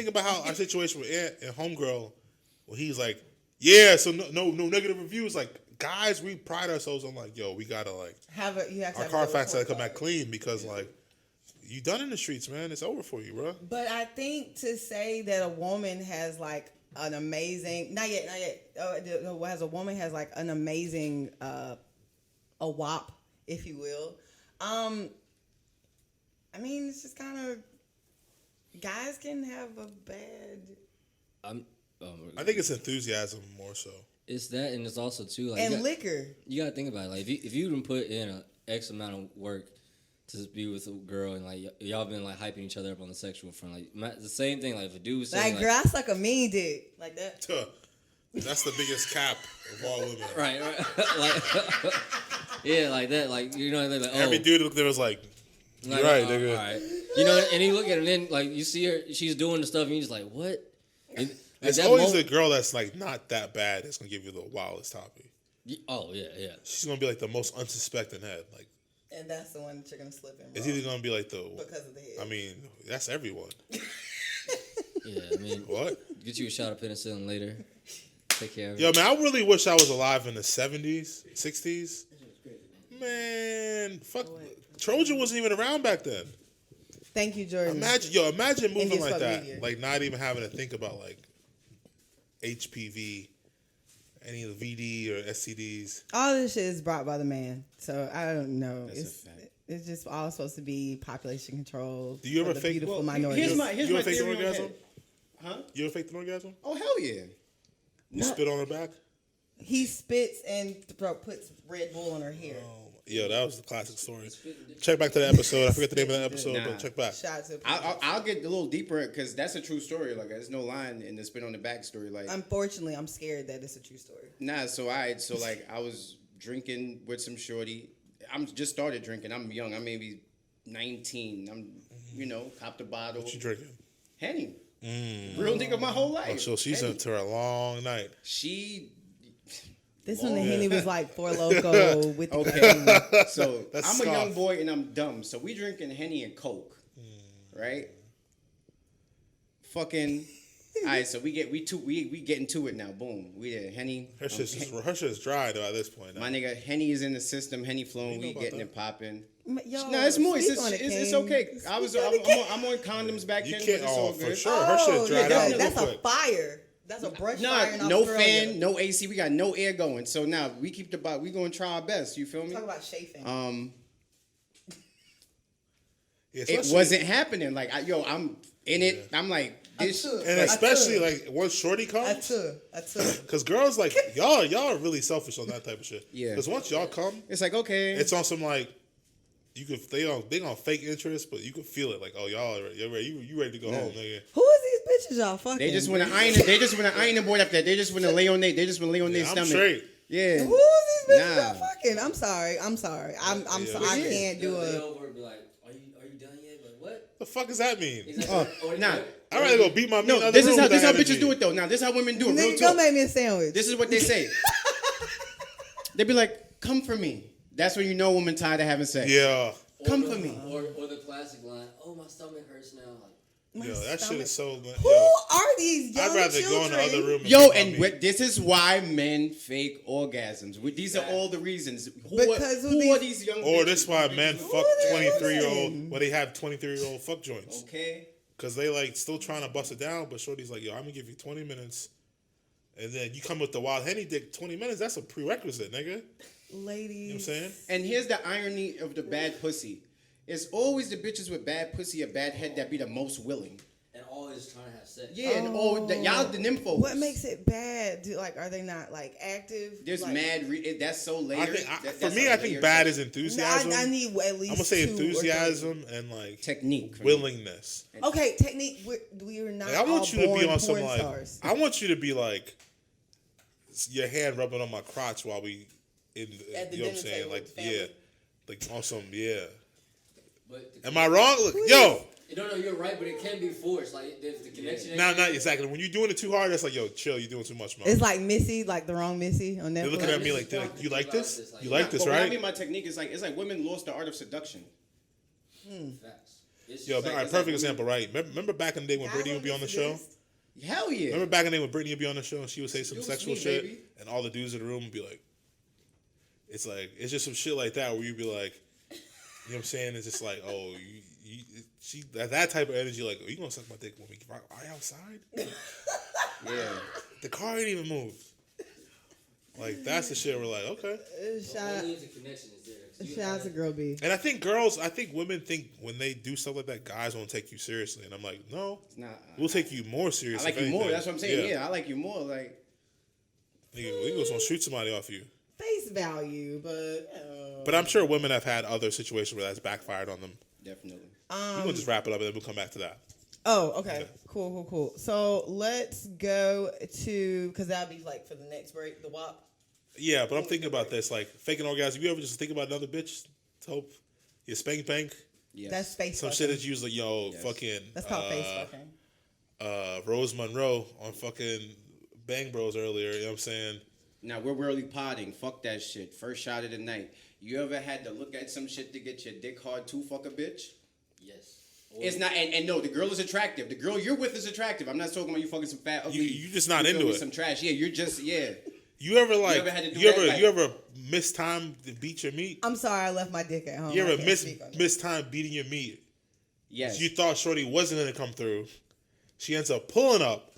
about how our situation with Ant and Homegirl, where he's like, yeah, so no negative reviews. Like, guys, we pride ourselves on like, yo, we gotta like
you have to
our
have
car
a
facts gotta
report
come back
card.
clean because like you done in the streets, man. It's over for you, bro.
But I think to say that a woman has like an amazing, not yet, has a woman has like an amazing, a WAP, if you will. I mean, it's just kind of, guys can have a bad.
I think it's enthusiasm more so.
it's that, and it's also too like
And liquor.
you gotta think about it. Like, if you done put in an X amount of work to be with a girl, and like y'all been like hyping each other up on the sexual front, like the same thing. Like, if a dude was saying
Like, girl, I suck a mean dick. Like that.
That's the biggest cap of all women.
right, like yeah, like that, like they're like, oh,
Every dude looked there was like,
like,
you're right,
oh,
nigga.
all right. And you look at her, and then like you see her, she's doing the stuff, and you're just like, what? And, like,
It's
that
always
moment-
a girl that's like not that bad that's gonna give you the wildest topic.
Oh yeah.
She's gonna be like the most unsuspecting head. Like,
And that's the one that you're going to slip in.
it's
bro,
either gonna be like the.
because of the head.
I mean, that's everyone.
Yeah, I mean,
What?
get you a shot of penicillin later. Take care of it.
Yo, man, I really wish I was alive in the 70s, 60s. Man, fuck. Trojan wasn't even around back then.
Thank you, Jordan.
Imagine moving
his
like
fuck
that.
media.
Like, not even having to think about, like, HPV, any of the VD or STDs.
All this shit is brought by the man, so I don't know.
That's a fact.
It's just all supposed to be population control.
Do you
for
ever
the
fake-
beautiful
well,
minority?
Here's my
You ever faked an
theory on
orgasm?
that. Huh?
You ever faked an orgasm?
Oh hell yeah.
You spit on her back?
He spits and puts Red Bull on her hair.
Yo, that was the classic story. Check back to the episode. I forget the name of that episode,
Nah.
but check back.
Shout out to
I'll get a little deeper because that's a true story. Like, there's no line in the spit on the back story. Like,
Unfortunately, I'm scared that it's a true story.
nah. So like I was drinking with some shorty. I'm just started drinking. I'm young. I'm maybe 19. I'm copped a bottle.
What you drinking?
Henny. Real nigga my whole life.
Oh, so she's
Henny.
into her long night.
She
This one, the Henny was like Four Loco with the
okay. So
That's
I'm a young
soft.
boy and I'm dumb. So we drinking Henny and Coke, right? Fucking. All right, so we get into it now. Boom, we did Henny.
Her shit's dry though at this point.
My nigga, Henny is in the system. Henny flowing.
You know
We
about
getting
that.
it popping.
Yo,
No, it's moist.
speak on it,
It's
King.
okay.
Speak
I'm
on it, King.
on condoms back
You
then.
can't.
But it's
Oh,
all
for
good.
sure. Her shit
Oh,
dried
yeah,
out real
that's a
quick.
fire. That's a brush fire in
Nah, no
Australia.
fan, no AC. We got no air going. So now we keep the bot. We gonna try our best. You feel me?
Talk about chafing.
Yeah,
It
especially-
wasn't happening. Like, I'm in it. I'm like, this.
I took.
and
I
especially
took.
like once shorty
I
comes,
took.
because girls like y'all are really selfish on that type of shit.
Yeah.
Because once y'all come,
It's like, okay.
it's on some like they on fake interest, but you can feel it. Like, oh, y'all are ready. You ready to go home, nigga?
Who is these bitches y'all fucking?
They just want to iron it. They just want to iron the board after that. They just want to lay on their. They just want to lay on their
I'm
stomach.
straight.
Yeah.
Who is these bitches
Nah.
y'all fucking? I'm sorry. I'm
Yeah.
so I can't do
They
a.
over and be like, are you done yet? Like, what?
The The fuck does that mean?
He's like,
Nah.
I'd rather go beat my meat in the other
This is
room
how
with that
bitches
energy.
do it though. Now this is how women do it. Real
Nigga, go
talk.
make me a sandwich.
This is what they say. They be like, "Come for me." That's when you know a woman tired of having sex.
Yeah.
Come for me.
Or the classic line, "Oh, my stomach hurts now." Like,
Yo, that shit is so.
Who
Yo,
are these young
I'd rather go in the other
children?
room. And
Yo,
beat my
and
meat.
this is why men fake orgasms. These are all the reasons. Who
Because of
are these young
Or
bitches?
this is why men
Who
fuck
are they
23-year-old.
using?
Well, they have 23-year-old fuck joints.
Okay.
Because they like still trying to bust it down, but Shorty's like, yo, I'm gonna give you 20 minutes. And then you come with the wild henny dick, 20 minutes, that's a prerequisite, nigga.
Ladies.
You know what I'm saying?
And here's the irony of the bad pussy. It's always the bitches with bad pussy or bad head that be the most willing.
and always trying to have sex.
Yeah, and y'all the nymphos.
What makes it bad? Are they not like active?
There's
like,
that's so layered.
I think,
That-
for
that's
me,
a
I think
layered
bad
sex.
is enthusiasm.
I need at least
I'm gonna say
2 or 3.
enthusiasm and like
technique.
willingness.
Okay, technique. We are not.
Like, I want you to be on some
porn
like.
stars.
I want you to be like your hand rubbing on my crotch while we in.
At the
You know what I'm
dinner
saying?
table
Like
with the family.
like on some
But
Am I wrong? Look, yo.
no, you're right, but it can be forced. Like if the connection. ain't
Nah,
there,
not exactly. When you're doing it too hard, that's like, yo, chill. You're doing too much, man.
It's like Missy, like the wrong Missy on Netflix.
They're looking at me like, you like this? You like this,
But what I
right?
mean by technique is it's like women lost the art of seduction.
Facts. It's
Yo,
just
all
like,
right, perfect example, right? Remember back in the day when
I
Brittany would be on the show?
Hell yeah.
Remember back in the day when Brittany would be on the show and she would say some
Excuse
sexual
me,
shit
baby.
and all the dudes in the room would be like, it's just some shit like that where you'd be like, you know what I'm saying? It's just like, oh, she that type of energy, like, oh, you gonna suck my dick when we are outside?
Yeah.
The car ain't even moved. Like, that's the shit we're like, okay.
Shout
only if the connection is there. 'Cause you
shout out to Girl B.
And I think women think when they do stuff like that, guys won't take you seriously. And I'm like, no,
It's not.
we'll take you more
I
seriously.
like
if
you more.
anything.
That's what I'm saying. Yeah, I like you more. Like,
Nigga, we just want to shoot somebody off you.
Face value, but
But I'm sure women have had other situations where that's backfired on them.
definitely.
We're going to just wrap it up and then we'll come back to that.
oh, okay, cool. So let's go to because that'll be like for the next break, the WAP.
Yeah, but I'm thinking about this, like, faking orgasm. You ever just think about another bitch to hope you spank bank?
Yes.
That's face.
Some
fucking.
shit that's usually, fucking...
That's called face fucking.
Rose Monroe on fucking Bang Bros earlier, you know what I'm saying?
Now we're really potting. Fuck that shit. First shot of the night. You ever had to look at some shit to get your dick hard to fuck a bitch?
Yes.
It's not, and no, the girl is attractive. The girl you're with is attractive. I'm not talking about you fucking some fat, ugly.
You just not
you feel
into
me,
it.
Some trash. Yeah, you're just, yeah.
You ever, like...
ever had to do
you
that, like-
ever miss time to beat your meat?
I'm sorry, I left my dick at home.
You
I
ever
can't speak on that.
miss time beating your meat?
Yes.
You thought Shorty wasn't gonna come through. She ends up pulling up,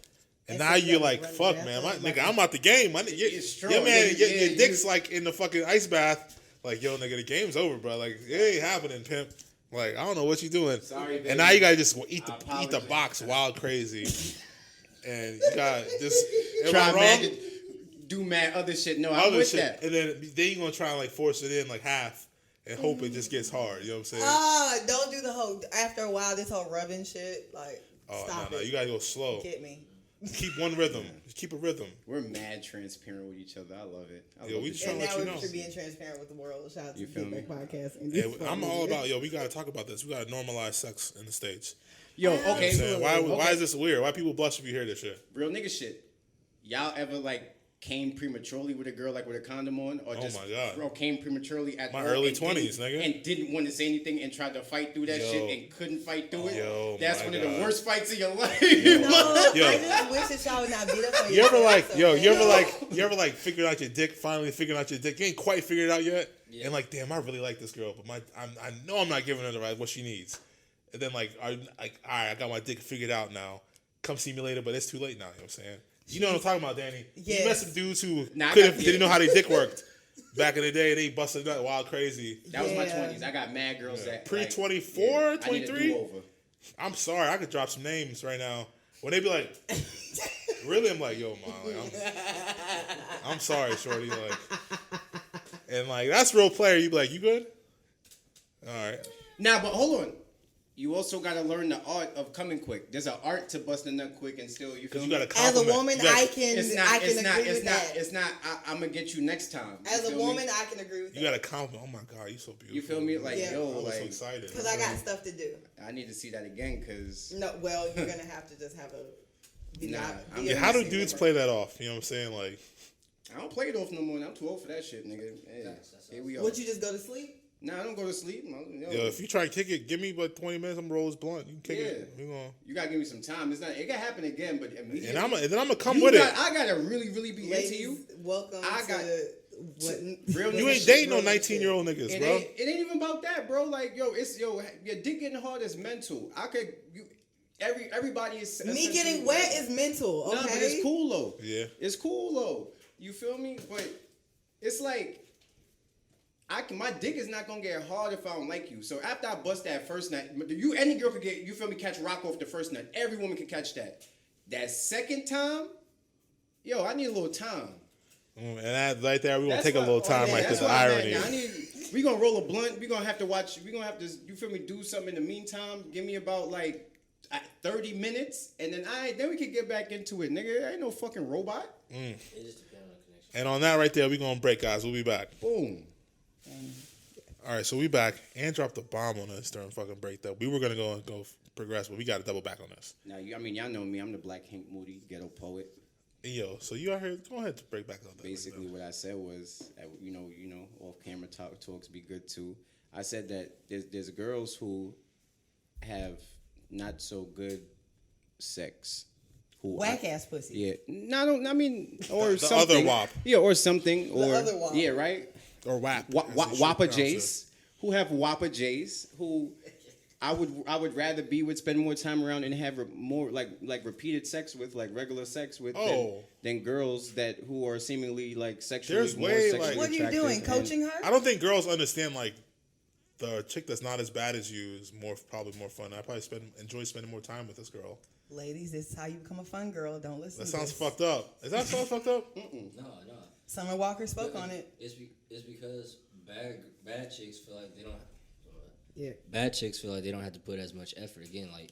and
And
now
so you
you're
gotta
like,
run
"Fuck,
the
man,
bathroom,
nigga, I'm out the game. My
It's strong.
your man,
Yeah,
your
you-
dick's like in the fucking ice bath. Like, yo, nigga, the game's over, bro. Like, it ain't happening, pimp. Like, I don't know what you doing.
Sorry, baby.
And now you gotta just eat
I
the
apologize.
box wild crazy, and you got just am I
Try
wrong?
mad, do mad other shit. No, I'm
Other
with
shit,
that.
and then you gonna try and like force it in like half, and hope it just gets hard. You know what I'm saying?
Don't do the whole. After a while, this whole rubbing shit. Like,
Oh
stop
no,
it.
you gotta go slow.
Get me.
Keep one rhythm. Just keep a rhythm.
We're mad transparent with each other. I love it. I
Yeah,
love
we
it.
just
And
trying to
now
let you
we're
know.
being transparent with the world. Shout out to
You
the
feel
Get Back Podcast. And
Yeah,
this
I'm
one.
all about we gotta talk about this. We gotta normalize sex in the States.
Yo,
You know what
okay.
I'm saying? Why
okay.
is this weird? Why people blush if you hear this shit?
Real nigga shit. Y'all ever like came prematurely with a girl like with a condom on, or
Oh
just
my God.
bro came prematurely at
My
all
early
and
20s,
didn't-
nigga.
and didn't want to say anything and tried to fight through that
Yo.
shit and couldn't fight through it.
Yo,
That's
my
one of
God.
the worst fights of your life.
No,
Yo.
I just wish that y'all would not beat up on
You ever
yourself, so
you ever like figured out your dick? Finally figured out your dick. You ain't quite figured it out yet,
Yeah.
and like, damn, I really like this girl, but I know I'm not giving her the right what she needs. And then like, all right, I got my dick figured out now. Come see me later, but it's too late now. You know what I'm saying? You know what I'm talking about, Danny.
Yes.
You met some dudes who
Nah, I
didn't know how their dick worked. Back in the day, they busted nut wild crazy.
That was my
Yeah.
20s. I got mad girls that
Pre-24,
I need a
23?
do-over.
I'm sorry, I could drop some names right now. When they be like, really? I'm like, yo, man, like, I'm sorry, shorty. Like, and like, that's real player. You be like, you good? All right.
Nah, but hold on. you also gotta learn the art of coming quick. There's an art to busting a nut quick and still, you feel
You
me?
gotta
As a
compliment.
woman,
You gotta-
I can agree with that.
It's not. I'm gonna get you next time. You
As a
feel
woman,
me?
I can agree with
You
that.
gotta compliment. Oh my God, you so beautiful.
You feel me? Like
Yeah.
yo,
I was so
like
excited.
Because I got stuff to do.
I need to see that again, cause
No, well, you're gonna have to just have a.
Nah,
be
Yeah,
a
how do
missing
dudes
member.
play that off? You know what I'm saying? Like,
I don't play it off no more. I'm too old for that shit, nigga. Hey,
That's
here we are.
Would you just go to sleep?
Nah, I don't go to sleep. Yo,
yo, if you try and kick it, give me but 20 minutes. I'm gonna roll this blunt. You can kick it.
Yeah.
You know.
you gotta give me some time. It can happen again, but immediately.
And then I'm gonna come
you
with
got,
it.
I gotta really be
Ladies,
into you.
welcome
I got-
what
Real
You
nigga
ain't
shit,
dating no
bro.
19-year-old niggas,
It
bro.
ain't even about that, bro. Like, yo, your dick getting hard is mental. Everybody is.
Me
essentially
getting wet
whatever.
is mental. Okay,
Nah, but it's cool though.
Yeah.
It's cool though. You feel me? But it's like my dick is not gonna get hard if I don't like you. So after I bust that first nut, any girl could get, you feel me, catch rock off the first nut. Every woman can catch that. That second time, yo, I need a little time.
And that right there, we gonna
That's
take a
why-
little time
yeah,
right
that's
there. The
why I'm
irony.
at now. We gonna roll a blunt. We gonna have to watch. We gonna have to, you feel me, do something in the meantime. Give me about like 30 minutes, and then we can get back into it, nigga. I ain't no fucking robot.
It just depends on the connection.
And on that right there, we gonna break, guys. We'll be back.
Boom.
All right, so we back. And dropped a bomb on us during fucking break. Though we were gonna go progress, but we got to double back on this.
Now, y'all know me. I'm the Black Hank Moody, ghetto poet.
And yo, so you out here? Go ahead to break back on that.
Basically, what I said was, you know, off camera talks be good too. I said that there's girls who have not so good sex. Who
whack ass pussy.
Yeah, no, I mean, or
The
something.
other wop.
Yeah, or something, or
other wop.
yeah, right.
Or WAP.
Wappa Jays, who have Wappa Jays, who I would rather be with, spend more time around, and have more like repeated sex with, like regular sex with, than girls who are seemingly like sexually
There's
more
way,
sexually
like-
What are you
attractive
doing?
and-
Coaching her?
I don't think girls understand like the chick that's not as bad as you is probably more fun. I probably enjoy spending more time with this girl.
Ladies, this is how you become a fun girl. Don't listen.
That
to
sounds
this.
fucked up. Is that so fucked up?
No.
Summer Walker spoke on it.
It's because bad chicks feel like they don't.
Yeah.
Bad chicks feel like they don't have to put as much effort. Again, like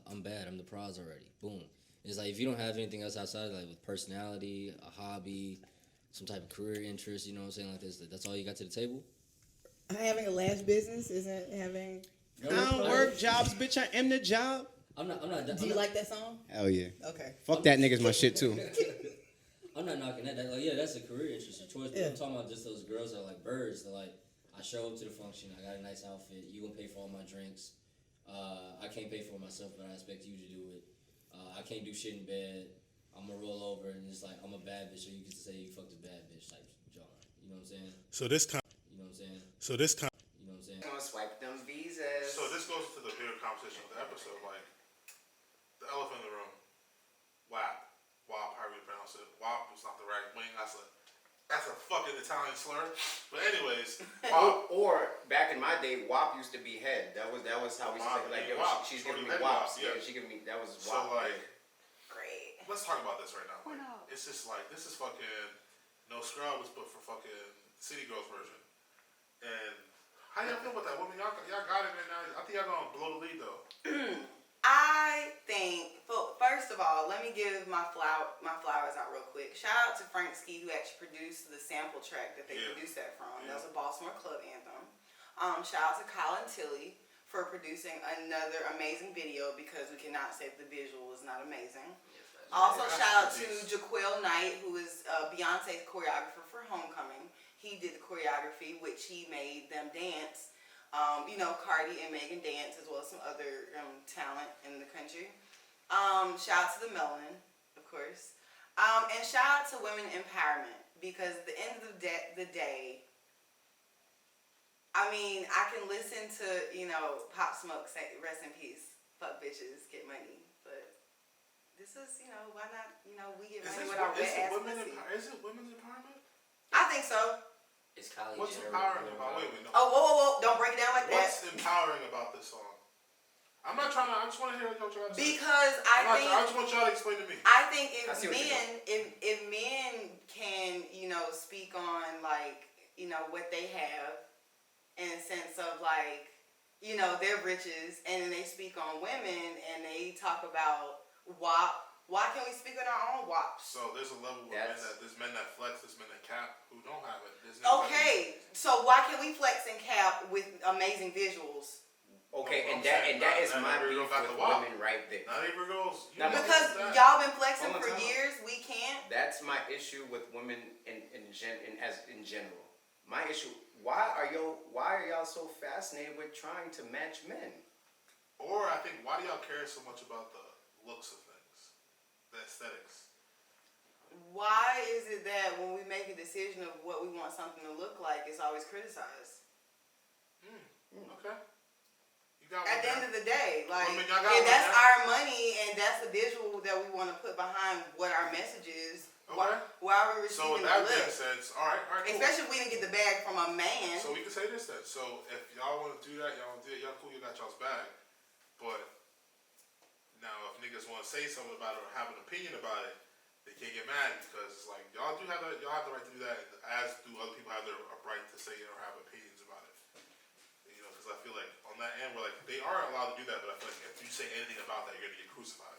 I'm bad. I'm the prize already. Boom. It's like if you don't have anything else outside, like with personality, a hobby, some type of career interest, you know what I'm saying, like this. That's all you got to the table.
Having a lash business isn't having.
I don't work jobs, bitch. I am the job.
I'm not.
Do you like that song?
Hell yeah.
Okay.
Fuck that nigga's my shit too.
I'm not knocking that. Like, yeah, that's a career interest, a choice. But
Yeah.
I'm talking about just those girls that are like birds. They're like, I show up to the function. I got a nice outfit. You gonna pay for all my drinks. I can't pay for it myself, but I expect you to do it. I can't do shit in bed. I'm gonna roll over and it's like I'm a bad bitch, so you get to say you fucked a bad bitch type genre. You know what I'm saying?
So this kind.
You know what I'm saying?
So this kind.
You know what I'm saying?
Gonna swipe them visas.
So this goes to the bigger conversation of the episode, like the elephant in the room. WAP, however you pronounce it. WAP is not the right wing. That's a fucking Italian slur. But anyways, WAP.
Or back in my day, WAP used to be head. That was how we said like yo,
WAP.
she's
Shorty
giving me
head
WAPs.
WAP, yeah.
Yeah, she giving me that was
So
WAP.
like,
Great.
let's talk about this right now. Like, it's just like this is fucking No Scrubs, but for fucking City Girls version. And how y'all feel about that woman? Y'all got it in now. I think y'all gonna blow the lead though.
I think, first of all, let me give my flowers out real quick. Shout out to Frank Ski, who actually produced the sample track that they produced that from. That was a Baltimore club anthem. Shout out to Colin Tilley for producing another amazing video, because we cannot say that the visual was not amazing. Also, shout out to Jaquil Knight, who is Beyonce's choreographer for Homecoming. He did the choreography, which he made them dance. Cardi and Megan dance, as well as some other talent in the country. Shout out to the Melanin, of course. And shout out to women empowerment, because at the end of the day, I mean, I can listen to, Pop Smoke say, rest in peace, fuck bitches, get money. But this is, why not, we get money with our wet ass pussy.
Is it women's empowerment?
I think so.
It's Kylie
What's
Jenner.
empowering about? Wait, no.
Oh, whoa. Don't break it down like that.
What's empowering about this song? I'm not trying to. I just want to hear what y'all got to say.
Because I
just want y'all to explain to me.
I think
I see what you're
if men can, speak on, like, what they have, in a sense of, like, you know, their riches, and then they speak on women, and they talk about why can't we speak on our own WAPs?
So there's a level where there's men that flex, there's men that cap who don't have it.
Okay, so why can't we flex and cap with amazing visuals?
Okay, and that is my beef with women right there.
Not every girls.
Because y'all been flexing for years, we can't.
That's my issue with women in general. My issue. Why are y'all so fascinated with trying to match men?
Or I think, why do y'all care so much about the looks of things, the aesthetics?
Why is it that when we make a decision of what we want something to look like, it's always criticized?
Okay.
At the end of the day, like,
if
that's our money and that's the visual that we want to put behind what our message is, why are we receiving the look?
So with that being said, all right, cool.
Especially if we didn't get the bag from a man.
So we can say this then. So if y'all want to do that, y'all want to do it. Y'all cool, you got y'all's bag. But now if niggas want to say something about it or have an opinion about it, they can't get mad because it's like, y'all have the right to do that, as do other people have the right to say or have opinions about it. You know, because I feel like on that end, we're like, they are allowed to do that, but I feel like if you say anything about that, you're going to get crucified.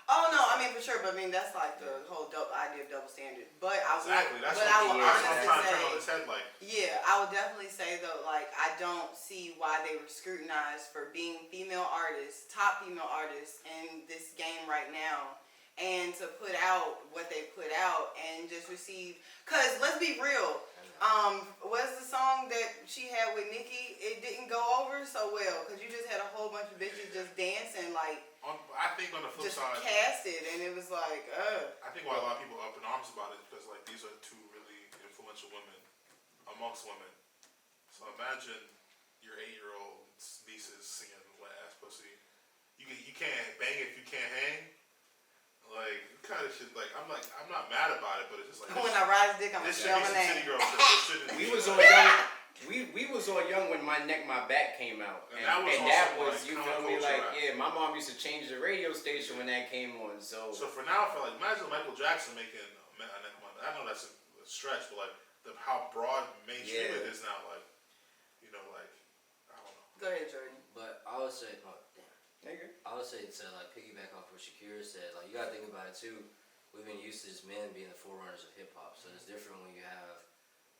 Oh no, I mean for sure, but I mean that's like the whole idea of double standard. But I
exactly.
would,
that's
but I
what
would
I'm
honestly
trying to
say,
turn on his head like.
Yeah, I would definitely say though, like I don't see why they were scrutinized for being female artists, top female artists in this game right now, and to put out what they put out and just receive. Cause let's be real. What's the song that she had with Nicki? It didn't go over so well because you just had a whole bunch of bitches just dancing like.
I think on the flip
just
side,
cast it and it was like,
I think why a lot of people are up in arms about it is because like these are two really influential women amongst women. So imagine your 8-year-old nieces singing wet ass pussy. You can't bang if you can't hang. Like kind of shit. Like I'm not mad about it, but it's just like
when I rise dick, I'm gonna spell my name.
We was on young. We was all young when My Neck, My Back came out, and that was you feel me? Like my mom used to change the radio station when that came on. So
for now, I feel like imagine Michael Jackson making My Neck, My Back. I know that's a stretch, but like how broad mainstream it is now. Like you know, like I don't know.
Go ahead, Jordan.
But I would say, I would say to like piggyback off what Shakira said. Like you gotta think about it too. We've been used to just men being the forerunners of hip hop, so it's different when you have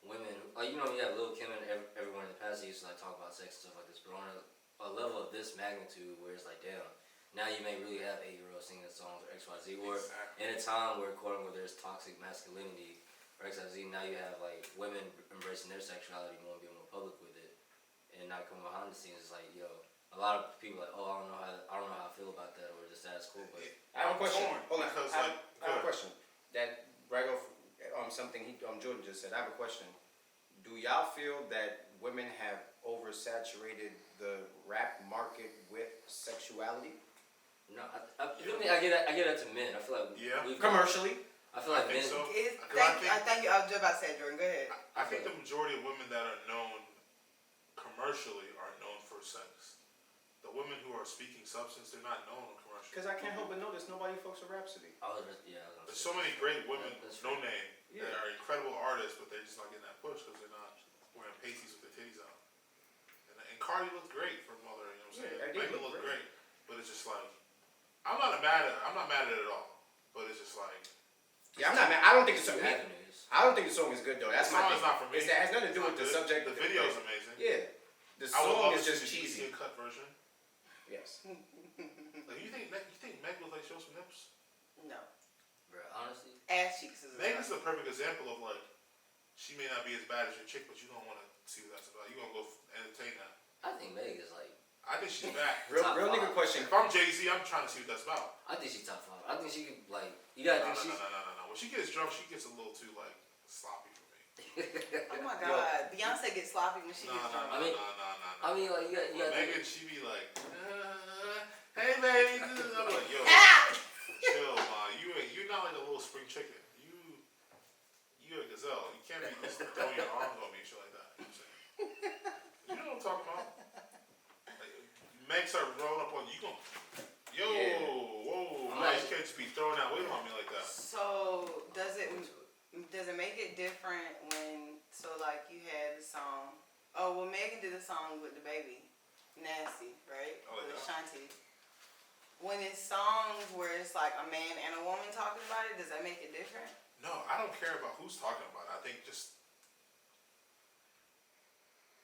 women, like you have Lil' Kim and everyone in the past used to like talk about sex and stuff like this, but on a level of this magnitude where it's like, damn, now you may really have 8-year-olds singing songs or XYZ, or in a time where quote unquote there's toxic masculinity or XYZ, now you have like women embracing their sexuality more and being more public with it, and not coming behind the scenes. It's like, a lot of people are like, oh, I don't know how I feel about that, or just that's cool. But
I have a question. Hold on,
I
have a question. That right off something Jordan just said. I have a question. Do y'all feel that women have oversaturated the rap market with sexuality?
No, I get that to men. I feel like
commercially.
I feel like men.
So.
I think I was just about to say, Jordan. Go ahead.
I think the majority of women that are known commercially are known for sex. The women who are speaking substance, they're not known commercially.
Because I can't help but notice nobody fucks with Rhapsody.
There's so many great women, no name, that are incredible artists, but they're just not getting that push because they're not wearing pasties with their titties out. And Cardi looked great for Mother, you know what I'm saying? Megan looked great, but it's just like I'm not mad at it at all, but it's just like
I'm not mad. I don't think the song is good though. That's
the song is not for me.
It has nothing to do with the subject.
The video's amazing.
Yeah, the song is just cheesy.
A cut version.
Yes.
Like you think Meg was like show some nips?
No.
Bro, honestly,
ass cheeks is.
Megan's the perfect example of like she may not be as bad as your chick, but you don't want to see what that's about. You gonna go entertain that.
I think Meg is like.
I think she's back.
real nigga question.
If I'm Jay-Z, I'm trying to see what that's about.
I think she's top 5. I think she could like. You gotta think she's.
No. When she gets drunk, she gets a little too like sloppy for me.
Oh my God, Beyonce gets sloppy when she gets drunk.
I mean, like you got.
Megan, she be like, hey baby, I'm like, yo, chill, ma. You're not like a little spring chicken. You're a gazelle. You can't be just throwing your arms on me and shit like that. You know what I'm saying? You know what I'm talking about? Like, Meg start rolling up on you. Whoa, you can't just be throwing that weight on me like that.
So does it make it different when like you had the song? Oh well, Megan did a song with the baby. songs where it's like a man and a woman talking about it, does that make it different?
No, I don't care about who's talking about it. I think just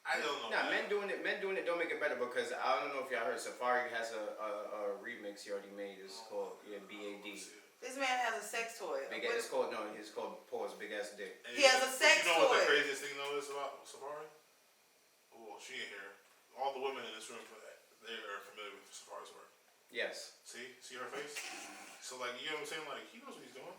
I don't know.
Nah, men doing it don't make it better because I don't know if y'all heard Safari has a remix he already made. It's called BAD.
This man has a sex toy.
It's called Pause Big Ass Dick.
He has a sex
toy. You know what the
toy.
craziest thing though is about Safari? Oh, she ain't here. All the women in this room, they are familiar with Safari's work.
Yes.
See her face. So like, you know what I'm saying? Like, he knows what he's doing.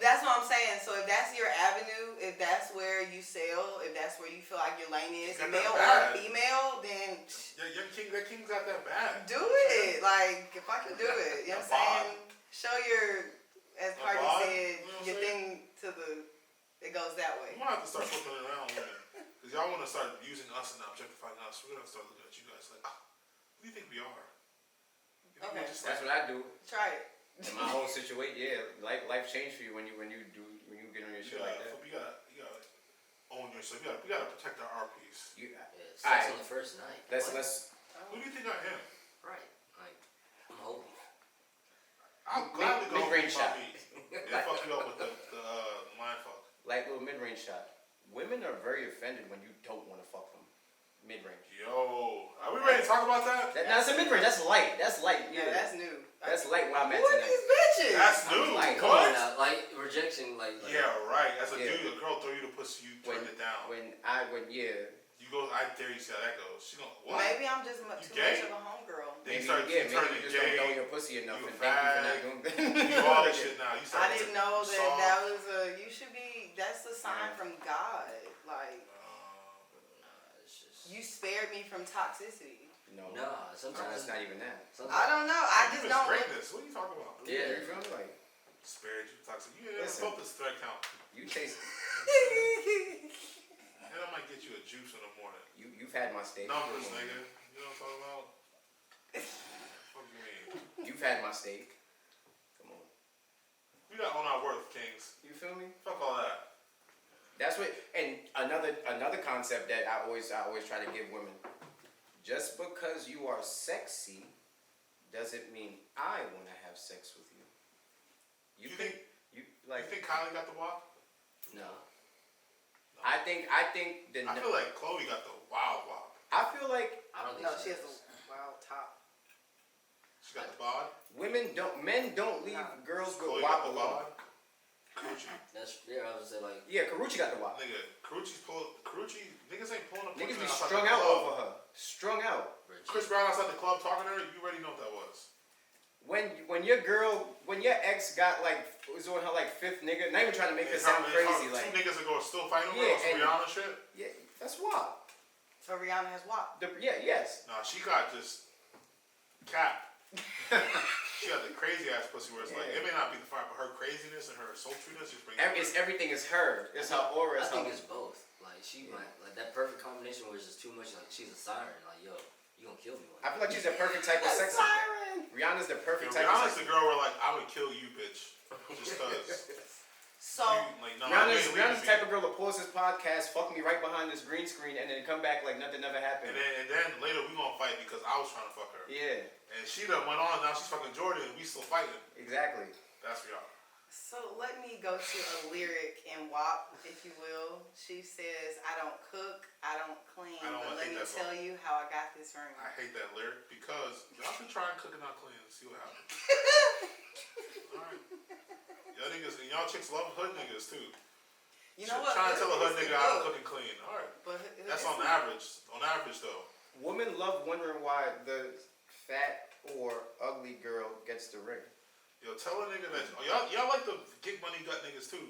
That's what I'm saying. So if that's your avenue, if that's where you sell, if that's where you feel like your lane is, male or female, then
yeah, that king's got that bad.
do it. Like if I can do it, you know what I'm saying? Show your, as Cardi said, your thing to the. It goes that way.
We might have to start flipping it around, women, because y'all want to start using us and objectifying us. We're gonna start looking at you guys like, who do you think we are?
Okay,
that's what I do.
Try it.
In my whole situation, life changed for you when you get on your shit like that.
You gotta own yourself. We gotta protect our piece.
Sex on the first night.
Let's.
Who do you think I am?
Right. Like, I'm holy.
I'm glad to go
mid-range
with my
shot.
beat. They fuck you up with the line fuck.
Like little mid-range shot. Women are very offended when you don't want to fuck them. Mid-range.
Yo, are we ready to talk about that?
That's a mid-range. That's light.
Yeah, that's new.
That's light. What I meant
Who are
tonight.
these bitches?
That's new.
Like,
Come on now, like rejection, like
Yeah, right. As a dude, a girl throw you the pussy, you turn it down. You go, I dare you see how that goes. She don't, what?
Maybe I'm just too much of a homegirl.
Then you start
maybe
turning
you just
gay.
don't throw your pussy enough
You
and
a
thank you for
fag.
not doing that.
You do all that shit now. You start
I didn't know that
soft.
that was you should be, that's a sign from God. Like, you spared me from toxicity.
No,
sometimes
it's not even that.
I don't know. I just
You
don't.
greatness. What are you talking about?
Yeah, you feel me? Like,
Spared you toxic. You never
Listen.
felt this thread count.
you taste.
And I might get you a juice in the morning.
You've had my steak.
Numbers, nigga. You know what I'm talking about? What do you mean?
You've had my steak. Come on.
We got on our worth, kings.
You feel me?
Fuck all that.
That's what. And another concept that I always try to give women. Just because you are sexy doesn't mean I want to have sex with you. You think
Kylie got the walk?
no.
I think
I feel like Chloe got the wild walk.
I feel like
I don't think
No,
she
she has
does.
a wild top.
She got the bod.
men don't leave girls
Chloe
with
got
wop
the
alone.
bod. Karuchi.
That's I would say like
Yeah, Karuchi got the wop.
Nigga, Karuchi, niggas ain't pulling up.
Niggas be
outside
strung
the
out
club.
over her. Strung out.
Chris Brown outside the club talking to her, you already know what that was.
When your ex got was on her fifth nigga, not even trying to make her sound crazy,
two niggas are going still fighting over
Yeah,
on some Rihanna shit.
yeah, that's wop.
So Rihanna has WAP.
Yes.
Nah, she got just cap. She got the crazy ass pussy where it's like it may not be the fire, but her craziness and her sultriness just brings.
Everything is her. It's her aura.
I think it's both. Like she might like that perfect combination where it's just too much. Like she's a siren. Like yo, you gonna kill me.
I feel like she's the perfect type of sex.
Siren.
Rihanna's the perfect type
Rihanna's
of sex.
the girl where like I would kill you, bitch, just cause.
So
Rihanna's the type of girl that pause this podcast, fuck me right behind this green screen, and then come back like nothing never happened.
And then later we gonna fight because I was trying to fuck her.
Yeah.
And she done went on. Now she's fucking Jordan. And we still fighting.
Exactly.
That's Rihanna.
So let me go to a lyric in WAP, if you will. She says, I don't cook, I don't clean,
I don't
but
wanna
let
take
me
that
tell
far.
you how I got this ring.
I hate that lyric because y'all should try and cook and not clean and see what happens. Alright. Y'all niggas and y'all chicks love hood niggas too.
You know what?
Trying to tell a hood nigga how to
Look,
cook and clean. Alright.
but
That's
it's
on average. On average though.
Women love wondering why the fat or ugly girl gets the ring.
Yo, tell a nigga that y'all like the get money gut niggas too.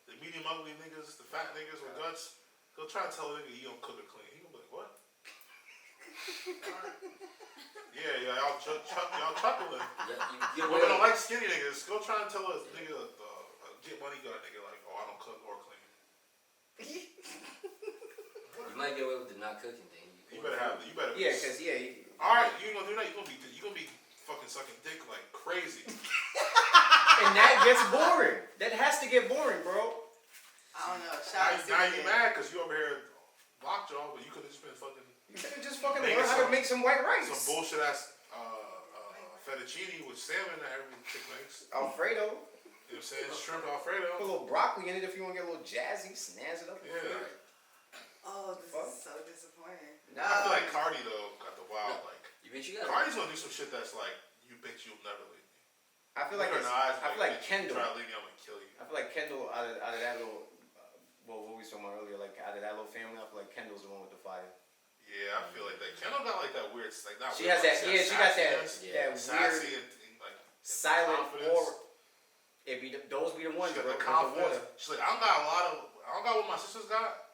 The medium ugly niggas, the fat niggas with guts. Go try and tell a nigga you don't cook or clean. He gonna be like, what? Alright. Yeah, y'all chuckling.
You
Women don't like skinny niggas. Go try and tell a nigga get money gut nigga like, oh I don't cook or clean.
You might get away with the not cooking thing.
You better have you better.
Yeah, because
Alright, you gonna do that? You gonna be fucking sucking dick like crazy.
and that gets boring. That has to get boring, bro.
I don't know. Shout out to
Now you
CJ.
mad because you over here lockjaw, but you could have just been fucking
You could have just fucking
Making
learned how to
some-
make some white rice.
some bullshit ass fettuccine with salmon that every chick makes.
Alfredo.
You know what I'm saying? Shrimp
Put a
Alfredo.
little broccoli in it if you want to get a little jazzy. Snazz it up.
Yeah.
Oh, this
Fuck.
is so disappointing.
Nah.
I feel like Cardi though got the wild like.
You bitch, you got
Cardi's gonna do some shit that's like, you bitch, you'll never leave me.
I feel like
Look her in the eyes,
I feel like
bitch,
Kendall.
You try to leave me, I'm gonna kill you.
I feel like Kendall out of that little. Well, what we was talking about earlier, like out of that little family, I feel like Kendall's the one with the fire.
Yeah, I feel like that. Kendall got like that weird, like not
She
weird,
has that.
like,
Yeah, she got that.
Yeah.
That
sassy
weird
and like
silent
confidence.
aura. It be those be the ones
She
with
got the
the water.
confidence. She's like, I don't got what my sisters got.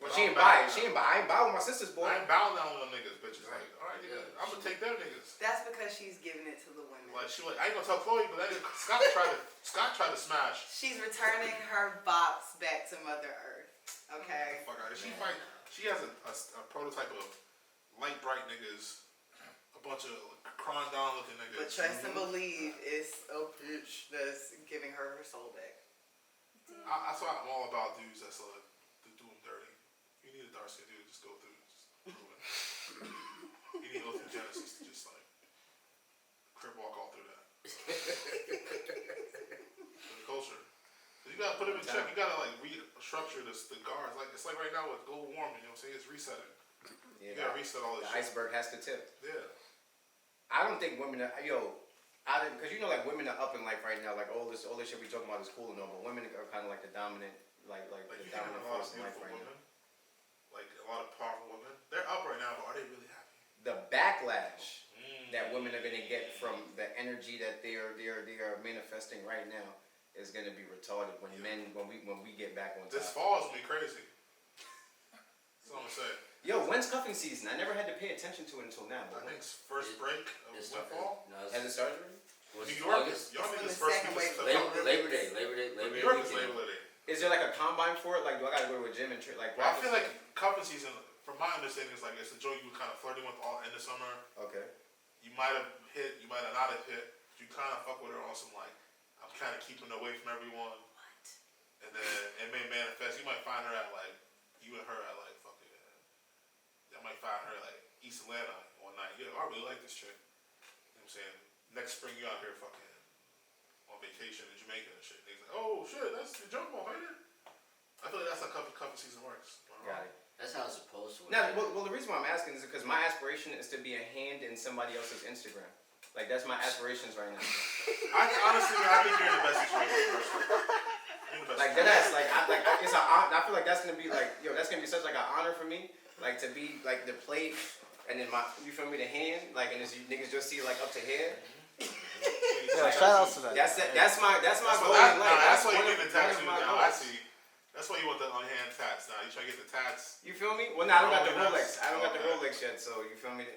Well,
But
she
I'm
ain't buy
bad.
it. I ain't buy with my sister's boy.
I ain't bowing down on them niggas, bitches. Like, all right, yeah, I'm gonna take them niggas.
That's because she's giving it to the women.
Like she like, I ain't gonna tell Chloe, but that nigga, Scott tried to smash.
She's returning her box back to Mother Earth. Okay.
Fuck out of here. She has a prototype of light bright niggas, a bunch of crawling down looking niggas.
But trust and believe it's a bitch that's giving her soul back.
That's why I'm all about dudes that's like, do them dirty. You need a dark skin dude, just go through. Just do it. You need to go through Genesis to just like crib walk all through that. For the culture. You gotta put them in check. You gotta like restructure the guards. Like it's like right now with global warming. You know what I'm saying? It's resetting.
Yeah,
You gotta reset all this
the
shit.
iceberg has to tip.
Yeah.
I don't think women are, because you know, like women are up in life right now. Like all this shit we talking about is cool and all, but women are kind of like the dominant, like
Like
the
you have
dominant
a lot of
force in life
beautiful
right
women.
now.
Like a lot of powerful women. They're up right now, but are they really happy?
The backlash that women are gonna get from the energy that they are manifesting right now is gonna be retarded when we get back on top.
This fall is gonna be crazy. That's all I'm gonna say.
Yo, when's cuffing season? I never had to pay attention to it until now.
I
But
think it's first break of fall.
No,
has it started already?
New York is y'all
It's
niggas
the
first
second
week of
wave.
September.
Labor Day.
New York is
weekend.
Labor Day.
Is there like a combine for it? Like, do I gotta go to a gym and like?
Well, I feel
practice?
like cuffing season, from my understanding, is like it's a joke you were kind of flirting with all end of summer.
Okay.
You might have hit, you might have not have hit. You kind of fuck with her on some like, I'm kind of keeping away from everyone. What? And then it may manifest. You might find her at like, you and her at like fucking. I might find her at like East Atlanta one night. Yeah, I really like this chick. You know what I'm saying? Next spring you out here fucking on vacation in Jamaica and shit. And he's like, oh shit, that's the jump off, ain't it? I feel like that's how cuffing season works.
Got it.
That's how it's supposed to work.
Now, well, the reason why I'm asking is because my aspiration is to be a hand in somebody else's Instagram. Like that's my aspirations right now.
Honestly, I think you're in the best situation, personally. You're in the best
Like
situation.
I feel like that's gonna be like, that's gonna be such like an honor for me, like to be like the plate, and then you feel me, the hand, like, and as you niggas just see like up to here.
Yeah, shout outs to that.
That's my goal
That,
in life.
that's why
one
you
of-
get the
one of
tattoo
my
now.
goals.
I see. That's why you want the on-hand tats now. You try to get the tats.
You feel me? Well, no, I don't got the
Oh,
Rolex. I don't got the
okay.
Rolex yet, so you feel me?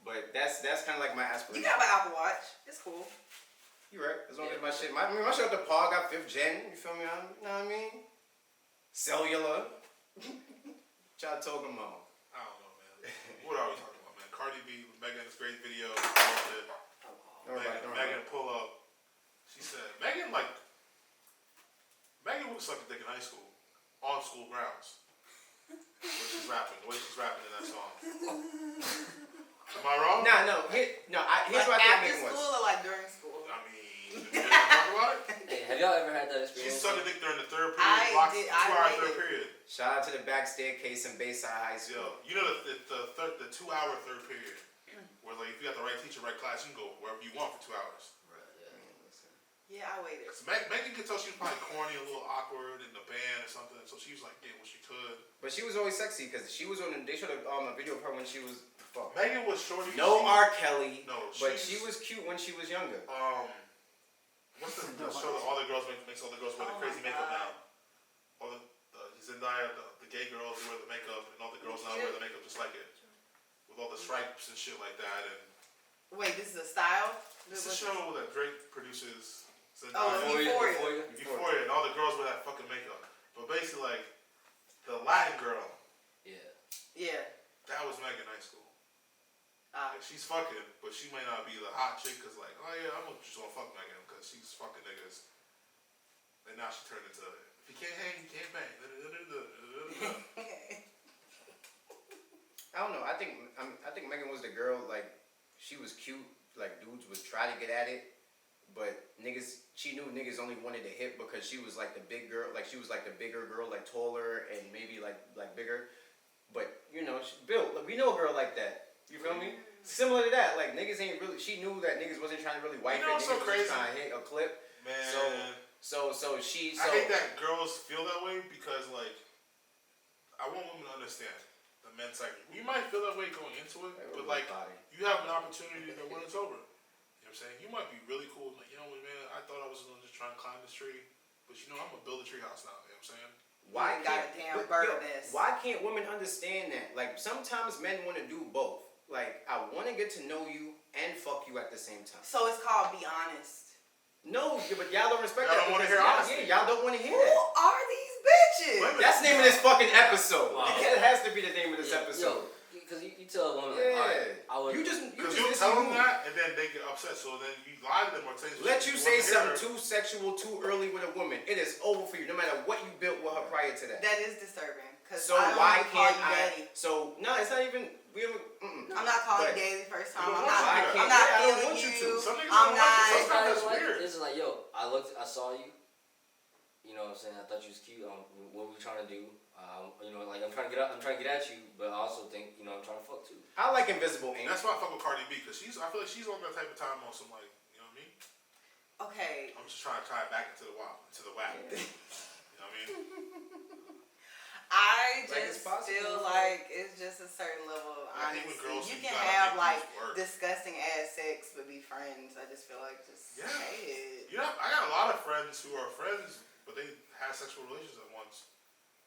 But that's kind of like my aspiration.
You got my Apple Watch. It's cool.
You right. As long as my shit, my shit at the park got 5th gen. You feel me? You know what I mean? Cellular. Try to talk them all.
I don't know, man. What are we talking about, man? Cardi B, Megan's great video. Megan pull up. She said, Megan would suck a dick in high school. On school grounds. The way she's rapping in that song. Am I wrong?
Here's
Like
what I
after
think Megan
school
was.
or like during school?
I mean, you talk about it?
Hey, have y'all ever had that
She
experience?
sucked a dick during the third
I
period.
did-
2
I
hour
waited.
third period.
Shout out to the back staircase in Bayside High School.
Yo, you know the 2 hour third period, where like if you got the right teacher, right class, you can go wherever you want for 2 hours.
Yeah, I waited.
Megan could tell she was probably corny, a little awkward in the band or something, so she was like getting what she could.
But she was always sexy because she was they showed a video of her when she was fuck.
Megan was shorty.
No R. Kelly.
No,
but
she's-
she was cute when she was younger.
What's the show that all the girls makes all the girls wear the crazy makeup now? All the Zendaya, the gay girls who wear the makeup, and all the girls now wear the makeup just like it, with all the stripes and shit like that. And
Wait, this is a style?
it's a show that Drake produces.
Oh,
Zendaya,
Euphoria.
and all the girls wear that fucking makeup. But basically, like the Latin girl,
Yeah.
that was Megan in high school.
Ah.
Like, she's fucking, but she may not be the hot chick because, like, oh yeah, I'm just gonna fuck Megan because she's fucking niggas. And now she turned into, if you can't hang, you can't bang.
I don't know. I think Megan was the girl. Like she was cute. like dudes would try to get at it, but she knew niggas only wanted to hit because she was like the big girl, like she was like the bigger girl, like taller and maybe like bigger. But you know, we know a girl like that. You feel me? Similar to that, like niggas ain't really. She knew that niggas wasn't trying to really wipe it. Niggas
so crazy?
was trying to hit a clip.
Man.
So
I hate that girls feel that way because like I want women to understand the men's psyche. We might feel that way going into it, but like you have an opportunity that when it's over. You know what I'm saying? You might be really cool, like, you know what, man, I thought I was gonna just try and climb this tree, but you know I'm gonna build a tree house now, you know what I'm saying?
Why can't women understand that? Like sometimes men want to do both. Like I want to get to know you and fuck you at the same time.
So it's called be honest.
No, but y'all don't respect that.
Y'all don't want to hear honesty.
Yeah, y'all don't want to hear
Who
that.
are these bitches?
That's the name of this fucking episode.
Wow.
It has to be the name of this episode.
Because you tell a woman, like, all right, I would.
Because you tell them that, and then they get upset. So then you lie to them or say.
Let you say something too sexual too early with a woman. It is over for you, no matter what you built with her prior to that.
That is disturbing.
So why can't I? So no, it's not even.
I'm not calling you daddy the first time. I'm
I
not
don't
feeling
want you
you.
to. Some niggas
I'm
don't want
not.
you. Sometimes that's
like,
weird.
it's like, yo, I saw you. You know what I'm saying? I thought you was cute. What were we trying to do? You know, like I'm trying to get at you, but I also think, you know, I'm trying to fuck too.
I like invisible ink.
That's why I fuck with Cardi B because I feel like she's on that type of time on some like, you know what I mean?
Okay.
I'm just trying to tie it back into the whack. You know what I mean?
I
Like,
just
it's
feel like it's just a certain level of
I hate when
honesty.
girls
You
think
can
you gotta
have
make
like
things work.
disgusting ass sex but be friends. I just feel like just say it.
You know, I got a lot of friends who are friends, but they had sexual relations at once.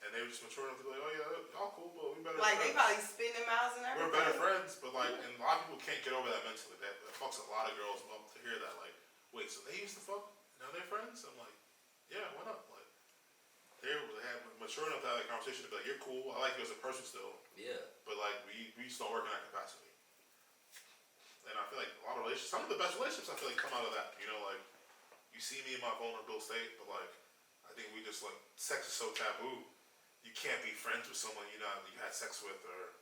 And they were just mature enough to be like, oh yeah, y'all cool, but we better
Like
friends.
they probably spin their mouths and everything.
We're better friends, but like, and a lot of people can't get over that mentally. That fucks a lot of girls up to hear that. Like, wait, so they used to fuck, now they're friends? I'm like, yeah, why not? Like, they had mature enough to have that conversation to be like, you're cool, I like you as a person still.
Yeah.
But like, we just don't work in that capacity. And I feel like a lot of relationships, some of the best relationships I feel like come out of that. You know, like, you see me in my vulnerable state, but like, I think we just like, sex is so taboo. You can't be friends with someone you had sex with or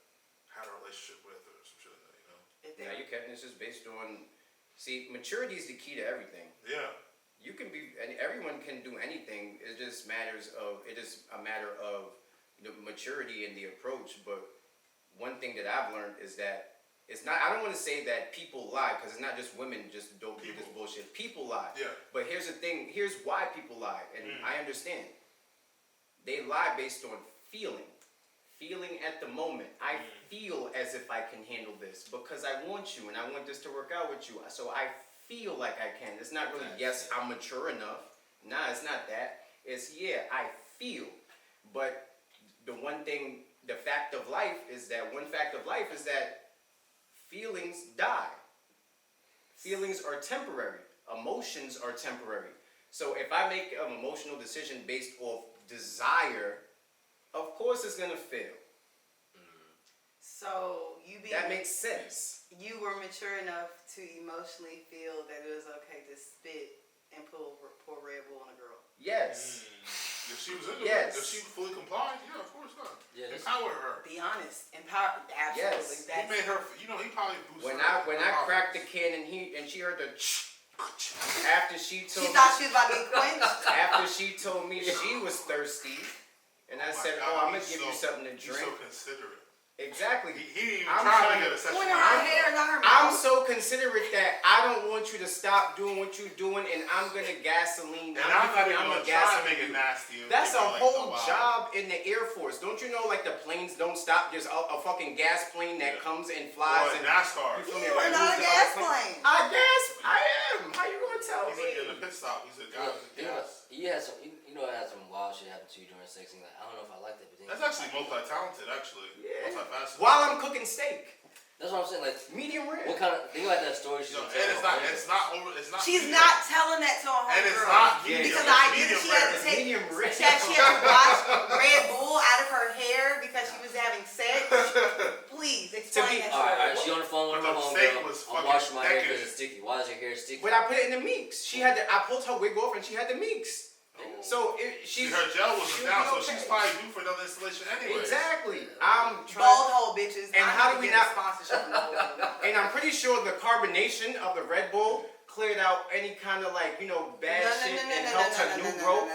had a relationship with or some shit like that, you know?
Yeah, you can't. It's just based on. See, maturity is the key to everything.
Yeah.
You can be, and everyone can do anything. It just matters of. It is a matter of the maturity and the approach. But one thing that I've learned is that it's not. I don't want to say that people lie because it's not just women just don't do this bullshit. People lie.
Yeah.
But here's the thing. Here's why people lie, and I understand. They lie based on feeling. Feeling at the moment. I feel as if I can handle this because I want you and I want this to work out with you. So I feel like I can. It's not really, yes, I'm mature enough. Nah, it's not that. It's, yeah, I feel. But the fact of life is that feelings die. Feelings are temporary. Emotions are temporary. So if I make an emotional decision based off desire, of course it's gonna fail.
So
that makes sense.
You were mature enough to emotionally feel that it was okay to spit and pour Red Bull on a girl.
Yes.
If she was into it, if she fully complied, yeah, of course not. Yeah, empower her.
Be honest. Empower. Absolutely.
Yes.
He made her. You know, he probably boosted
when I cracked the can and she heard the. After she told
she thought she was about to get quenched.
After she told me she was thirsty, and I said, "Oh, I'm gonna give you something to drink."
He's so considerate.
Exactly.
He didn't even try to get a sexual.
I'm so considerate that I don't want you to stop doing what you're doing, and I'm gonna gasoline.
And I'm not even gonna try to make it nasty.
That's a whole job in the Air Force. Don't you know, like, the planes don't stop? There's a fucking gas plane that comes and flies.
Or NASCAR.
You are not a gas plane.
I am. How you gonna tell me?
He's in the pit stop. He's a guy with the gas.
He had some, you know, had some wild shit happen to you during sex. And like, I don't know if I like that. But then
that's actually multi-talented, actually.
Yeah.
Multifaceted.
While I'm cooking steak.
That's what I'm saying. Like
medium rare.
What kind of? Think about that story.
And it's not over. It's not.
She's not telling that to a homegirl.
And it's not medium.
Because I knew she had to take.
Medium rare.
She had to wash Red Bull out of her hair because she was having sex. Please explain that.
All right. She on the phone with her homegirl. I'm washing my hair because it's sticky. Why is your hair sticky?
But I put it in the mix. She had I pulled her wig off and she had the mix. So
See, her gel wasn't down, so she's probably due for another installation anyway.
Exactly. I'm trying.
Bald hole bitches.
And
I
how
need
do we
to get a
not-
sponsorship?
And I'm pretty sure the carbonation of the Red Bull cleared out any kind of like, bad shit and helped her new growth.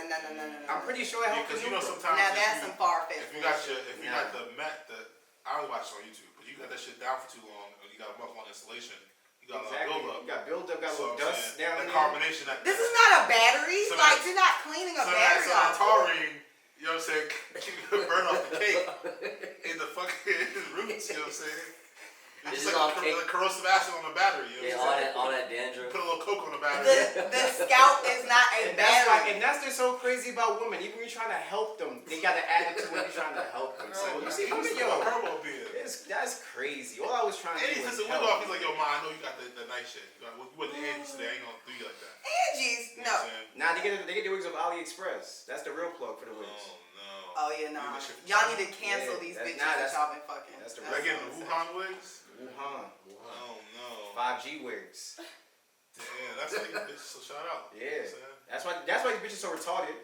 I'm pretty sure it helped her
Because
new growth.
sometimes
Now that's some far-fetched.
if you got the I only watch it on YouTube, but you got that shit down for too long, or you got a month-long installation, you got a lot of buildup.
You got buildup, got a little
So
dust down
the
there.
carbonation.
This is not a battery.
So
Like,
that-
you're not cleaning a
So
battery
that
off.
taurine, you know what I'm saying, burn off the cake in the fucking roots, you know what I'm saying? It's
This
just
is
like
all cake.
the corrosive acid on the battery, you know
Yeah,
what I'm saying?
all that dandruff.
Put a little coke on the battery.
The scalp is not a battery.
And that's what's so crazy about women. Even when you're trying to help them, they got an attitude when you're trying to help them. So you see, women, that's crazy. All I was trying to
And
do
he's
was
just a
help.
off. He's like, yo, ma, I know you got the nice shit. You went to Angie's today. I ain't gonna do you like that.
Angie's,
You
no.
know what I'm saying?
Nah, they get the wigs of AliExpress. That's the real plug for the wigs.
Oh, no.
Oh, yeah, no.
You get shit from
Y'all
China?
need to cancel
Yeah,
these
that's-
bitches
nah,
that
that's-
y'all been fucking.
that's the
Did I get the Wuhan wigs?
Wuhan.
Oh, no.
5G wigs.
Damn, that's how you get bitches, so shout out.
Yeah.
You know what I'm saying?
That's why these bitches so retarded.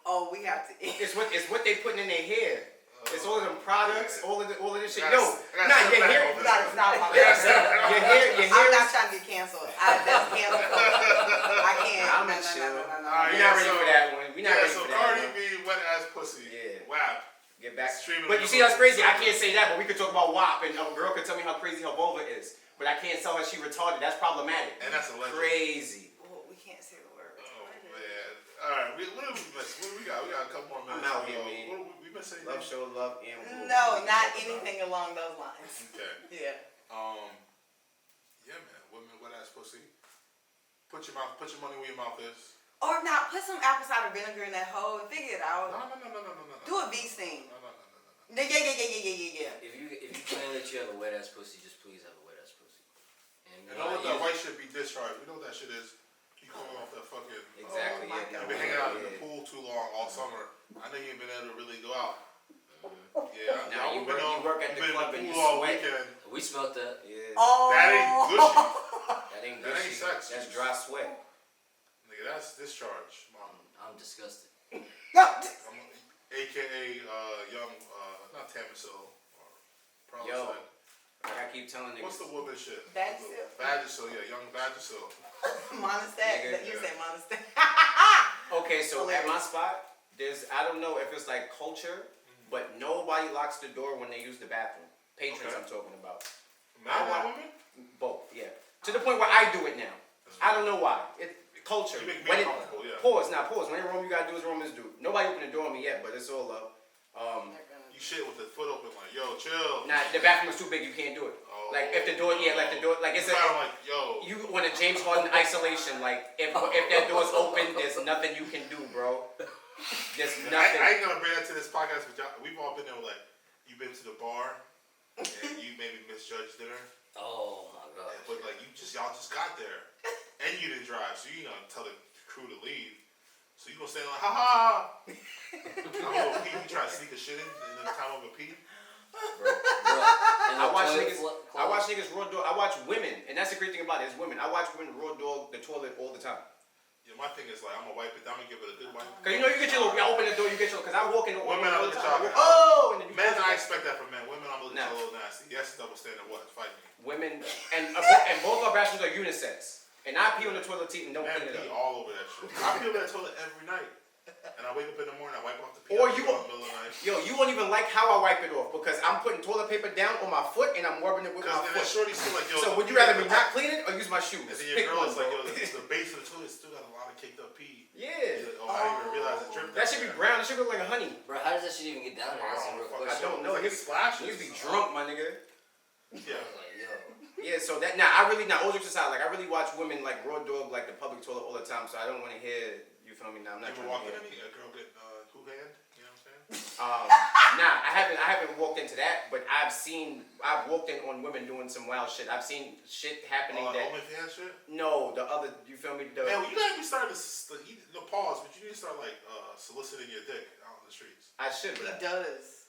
Oh, we have to.
It's what they putting in their hair. It's all of them products, all of this shit.
I gotta-
Yo,
I gotta
nah,
step
your
back
hair,
on this.
You gotta stop my
your hair
I'm not
is.
trying to get canceled. That's canceled. I can't.
I'm
No,
a chill.
no.
Alright,
We're
yeah,
not ready
so-
for that one. We're not
Yeah,
ready
so
for that
Cardi
one.
B, wet ass pussy.
Yeah.
Wow.
Get back.
Streaming
But you
on
see, that's crazy. I
Verzuz.
can't say that, but we could talk about WAP, and a girl could tell me how crazy her vulva is. But I can't tell her she retarded. That's problematic.
And that's a legend.
Crazy.
Well, we can't say the word.
Oh, man. Alright, what do we miss? What do we got? We got a couple more minutes.
I'm out here, man.
What we been saying?
Love, show love, and woo.
No, not anything along those lines.
Okay.
Yeah.
Yeah, man. Women, wet ass pussy. Put your money where your mouth is.
Or not, put some apple cider vinegar in that hole and figure it out.
No.
Do a bee sting.
No.
Yeah.
If you claim that you have a wet ass pussy, just please have a wet ass pussy.
And don't let that white shit be discharged. We know what that shit is. You coming off that fucking.
Exactly.
Oh my
Yeah.
God.
You've been hanging out in the pool too long all summer. I know you ain't been able to really go out. Yeah.
Now you work at the
You've been
club
in
and
the
you
pool all
sweat.
weekend.
We smelt that.
Yeah.
Oh.
That ain't gushy.
That ain't
That
good
ain't
shit.
sex.
That's dry sweat.
Nigga, that's discharge, mom.
I'm disgusted.
I'm, AKA young, not Tamisil. Probably
Yo.
said.
Like I keep telling niggas.
What's the woman shit?
Vagisil.
Vagisil, yeah, young Vagisil.
Monostat.
Nigga.
You said monostat.
Okay, so at my spot, I don't know if it's like culture, but nobody locks the door when they use the bathroom. Patrons,
Okay.
I'm talking about.
Man and woman?
Both, yeah. To the point where I do it now. I don't know why. Culture.
You make me
When
uncomfortable, yeah.
Pause. When in Rome, you gotta do as Romans do. Nobody opened the door on me yet, but it's all love.
You shit with the foot open, like, yo, chill.
Nah, the bathroom is too big. You can't do it.
Oh.
Like if the door, like it's
It's
a.
kind of like, yo.
You want a James Harden isolation. Like if that door's open, there's nothing you can do, bro. There's nothing.
I ain't gonna bring that to this podcast, but we've all been there. Like, you've been to the bar, and you maybe misjudged dinner,
Oh my god.
but like y'all just got there, and you didn't drive, so you gonna tell the crew to leave. So you gonna stand like, ha ha. I'm gonna pee. You try to sneak a shit in the time of a pee.
I watch niggas raw dog. I watch women, and that's the great thing about it is women. I watch women raw dog the toilet all the time.
Yeah, my thing is like, I'm gonna wipe it down and give it a good wipe.
Cause you know you get your little, you open the door, you get your. Cause I walk in the
Women, I
all
look
the
at
time.
y'all.
Oh, and then you
Men,
close
I
it.
expect that from men. Women, I'm looking
Nah.
a little nasty. Yes, double standard. What? Fight me.
Women and both our bathrooms are unisex. And I pee on the toilet seat and don't
Men
clean it
pee
up.
all over that shit. I pee over that toilet every night. And I wake up in the morning, I wipe off the pee.
Or
I
you
pee
won't-
in the middle of the night.
Yo, you won't even like how I wipe it off because I'm putting toilet paper down on my foot and I'm rubbing it with my
Because then
foot.
shorty's still like, yo.
So would you rather me not clean it or use my shoes?
And then your
Pick
girl
one,
is like, yo,
bro.
the base of the toilet still got a lot of caked up pee.
Yeah.
You're like, oh, I didn't even realize it dripped.
That should be brown. That should look like honey.
Bro, how does that shit even get down there? That's a real
I
I
question.
don't know.
It's like it splashes.
You be drunk, my nigga.
Yeah.
Like, yo.
Yeah, so that now I really all jokes aside, like I really watch women like raw dog like the public toilet all the time. So I don't want to hear you feel me now. I'm not
You ever
trying
walk
to
in
hear.
a girl get two hand? You know what I'm saying?
Nah, I haven't walked into that, but I've walked in on women doing some wild shit. I've seen shit happening that
OnlyFans shit?
no, the other you feel me?
Man, well, you gotta be starting to pause, but you need to start like soliciting your dick out in the streets.
I should,
He
but
does.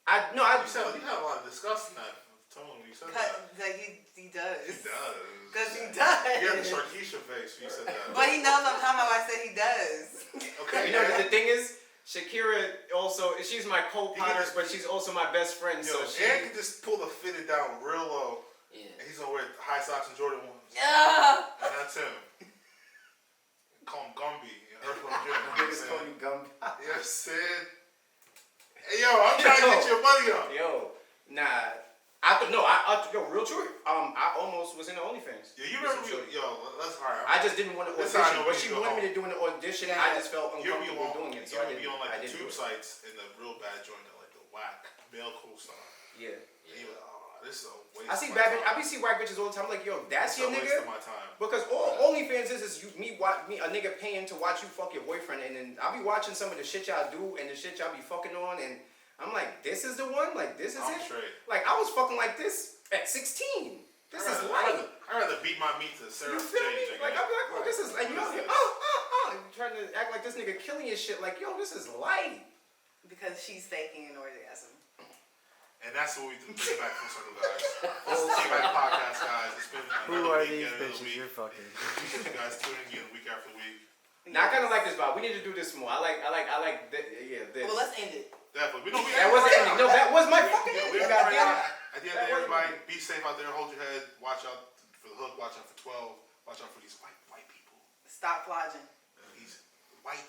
You had a lot of disgust in that tone when you said that.
Like he does.
He does.
Because he
You had the
does.
Sharkeisha face when you said that.
But he knows I'm talking about. I said he does.
know, the thing is, Shakira also, she's my co-partner, but she's also my best friend.
Yo,
So she
Ant can just pull the fitted down real low.
Yeah.
And he's gonna wear high socks and Jordan 1s.
Yeah.
And that's him. Call him Gumby. Earthworm Jim.
niggas call you Gumby.
Yes, Sid. Hey, yo, I'm trying to get your money up.
Yo, nah. Yo, real true. I almost was in the OnlyFans.
Yeah, you remember me? Yo, let's alright.
I just didn't want to
That's how I
audition.
know
But
when
she
you go
wanted me
home.
to do an audition.
Yeah.
I just felt
You're gonna be
uncomfortable
on,
doing it. So
you're
I
gonna be
didn't.
on like
I
the
didn't
tube
do it.
sites in the real bad joint, like the whack male co-star.
Yeah.
And you're like, oh, this is a waste.
I see
of my
bad
time.
bitch. I be see white bitches all the time. Like, yo, that's
It's
your
a waste
nigga.
of my time.
Because all OnlyFans is me a nigga paying to watch you fuck your boyfriend, and then I be watching some of the shit y'all do and the shit y'all be fucking on, and I'm like, this is the one. Like, this is
I'm
it.
straight.
Like, I was fucking like this at 16. This is light.
I'd rather beat my meat to Sarah
You feel me?
Jane.
Like, I be like, oh, this is like, you know, trying to act like this nigga killing your shit. Like, yo, this is light.
Because she's faking an orgasm.
And that's what we do. Get back from circle, guys. This is Get Back Podcast, guys. It's been
Who
another
are
week,
these
another
bitches
week.
you're fucking?
Appreciate you guys tuning in week after week.
Now, I kind of like this vibe. We need to do this more. I like this.
Well, let's end it.
Definitely.
That was the ending. No, that was my fucking
Yeah,
ending.
we're
Goddamn
right
it.
now. At the end of the day, everybody, be safe out there. Hold your head. Watch out for the hook. Watch out for 12. Watch out for these white people.
Stop flogging.
These white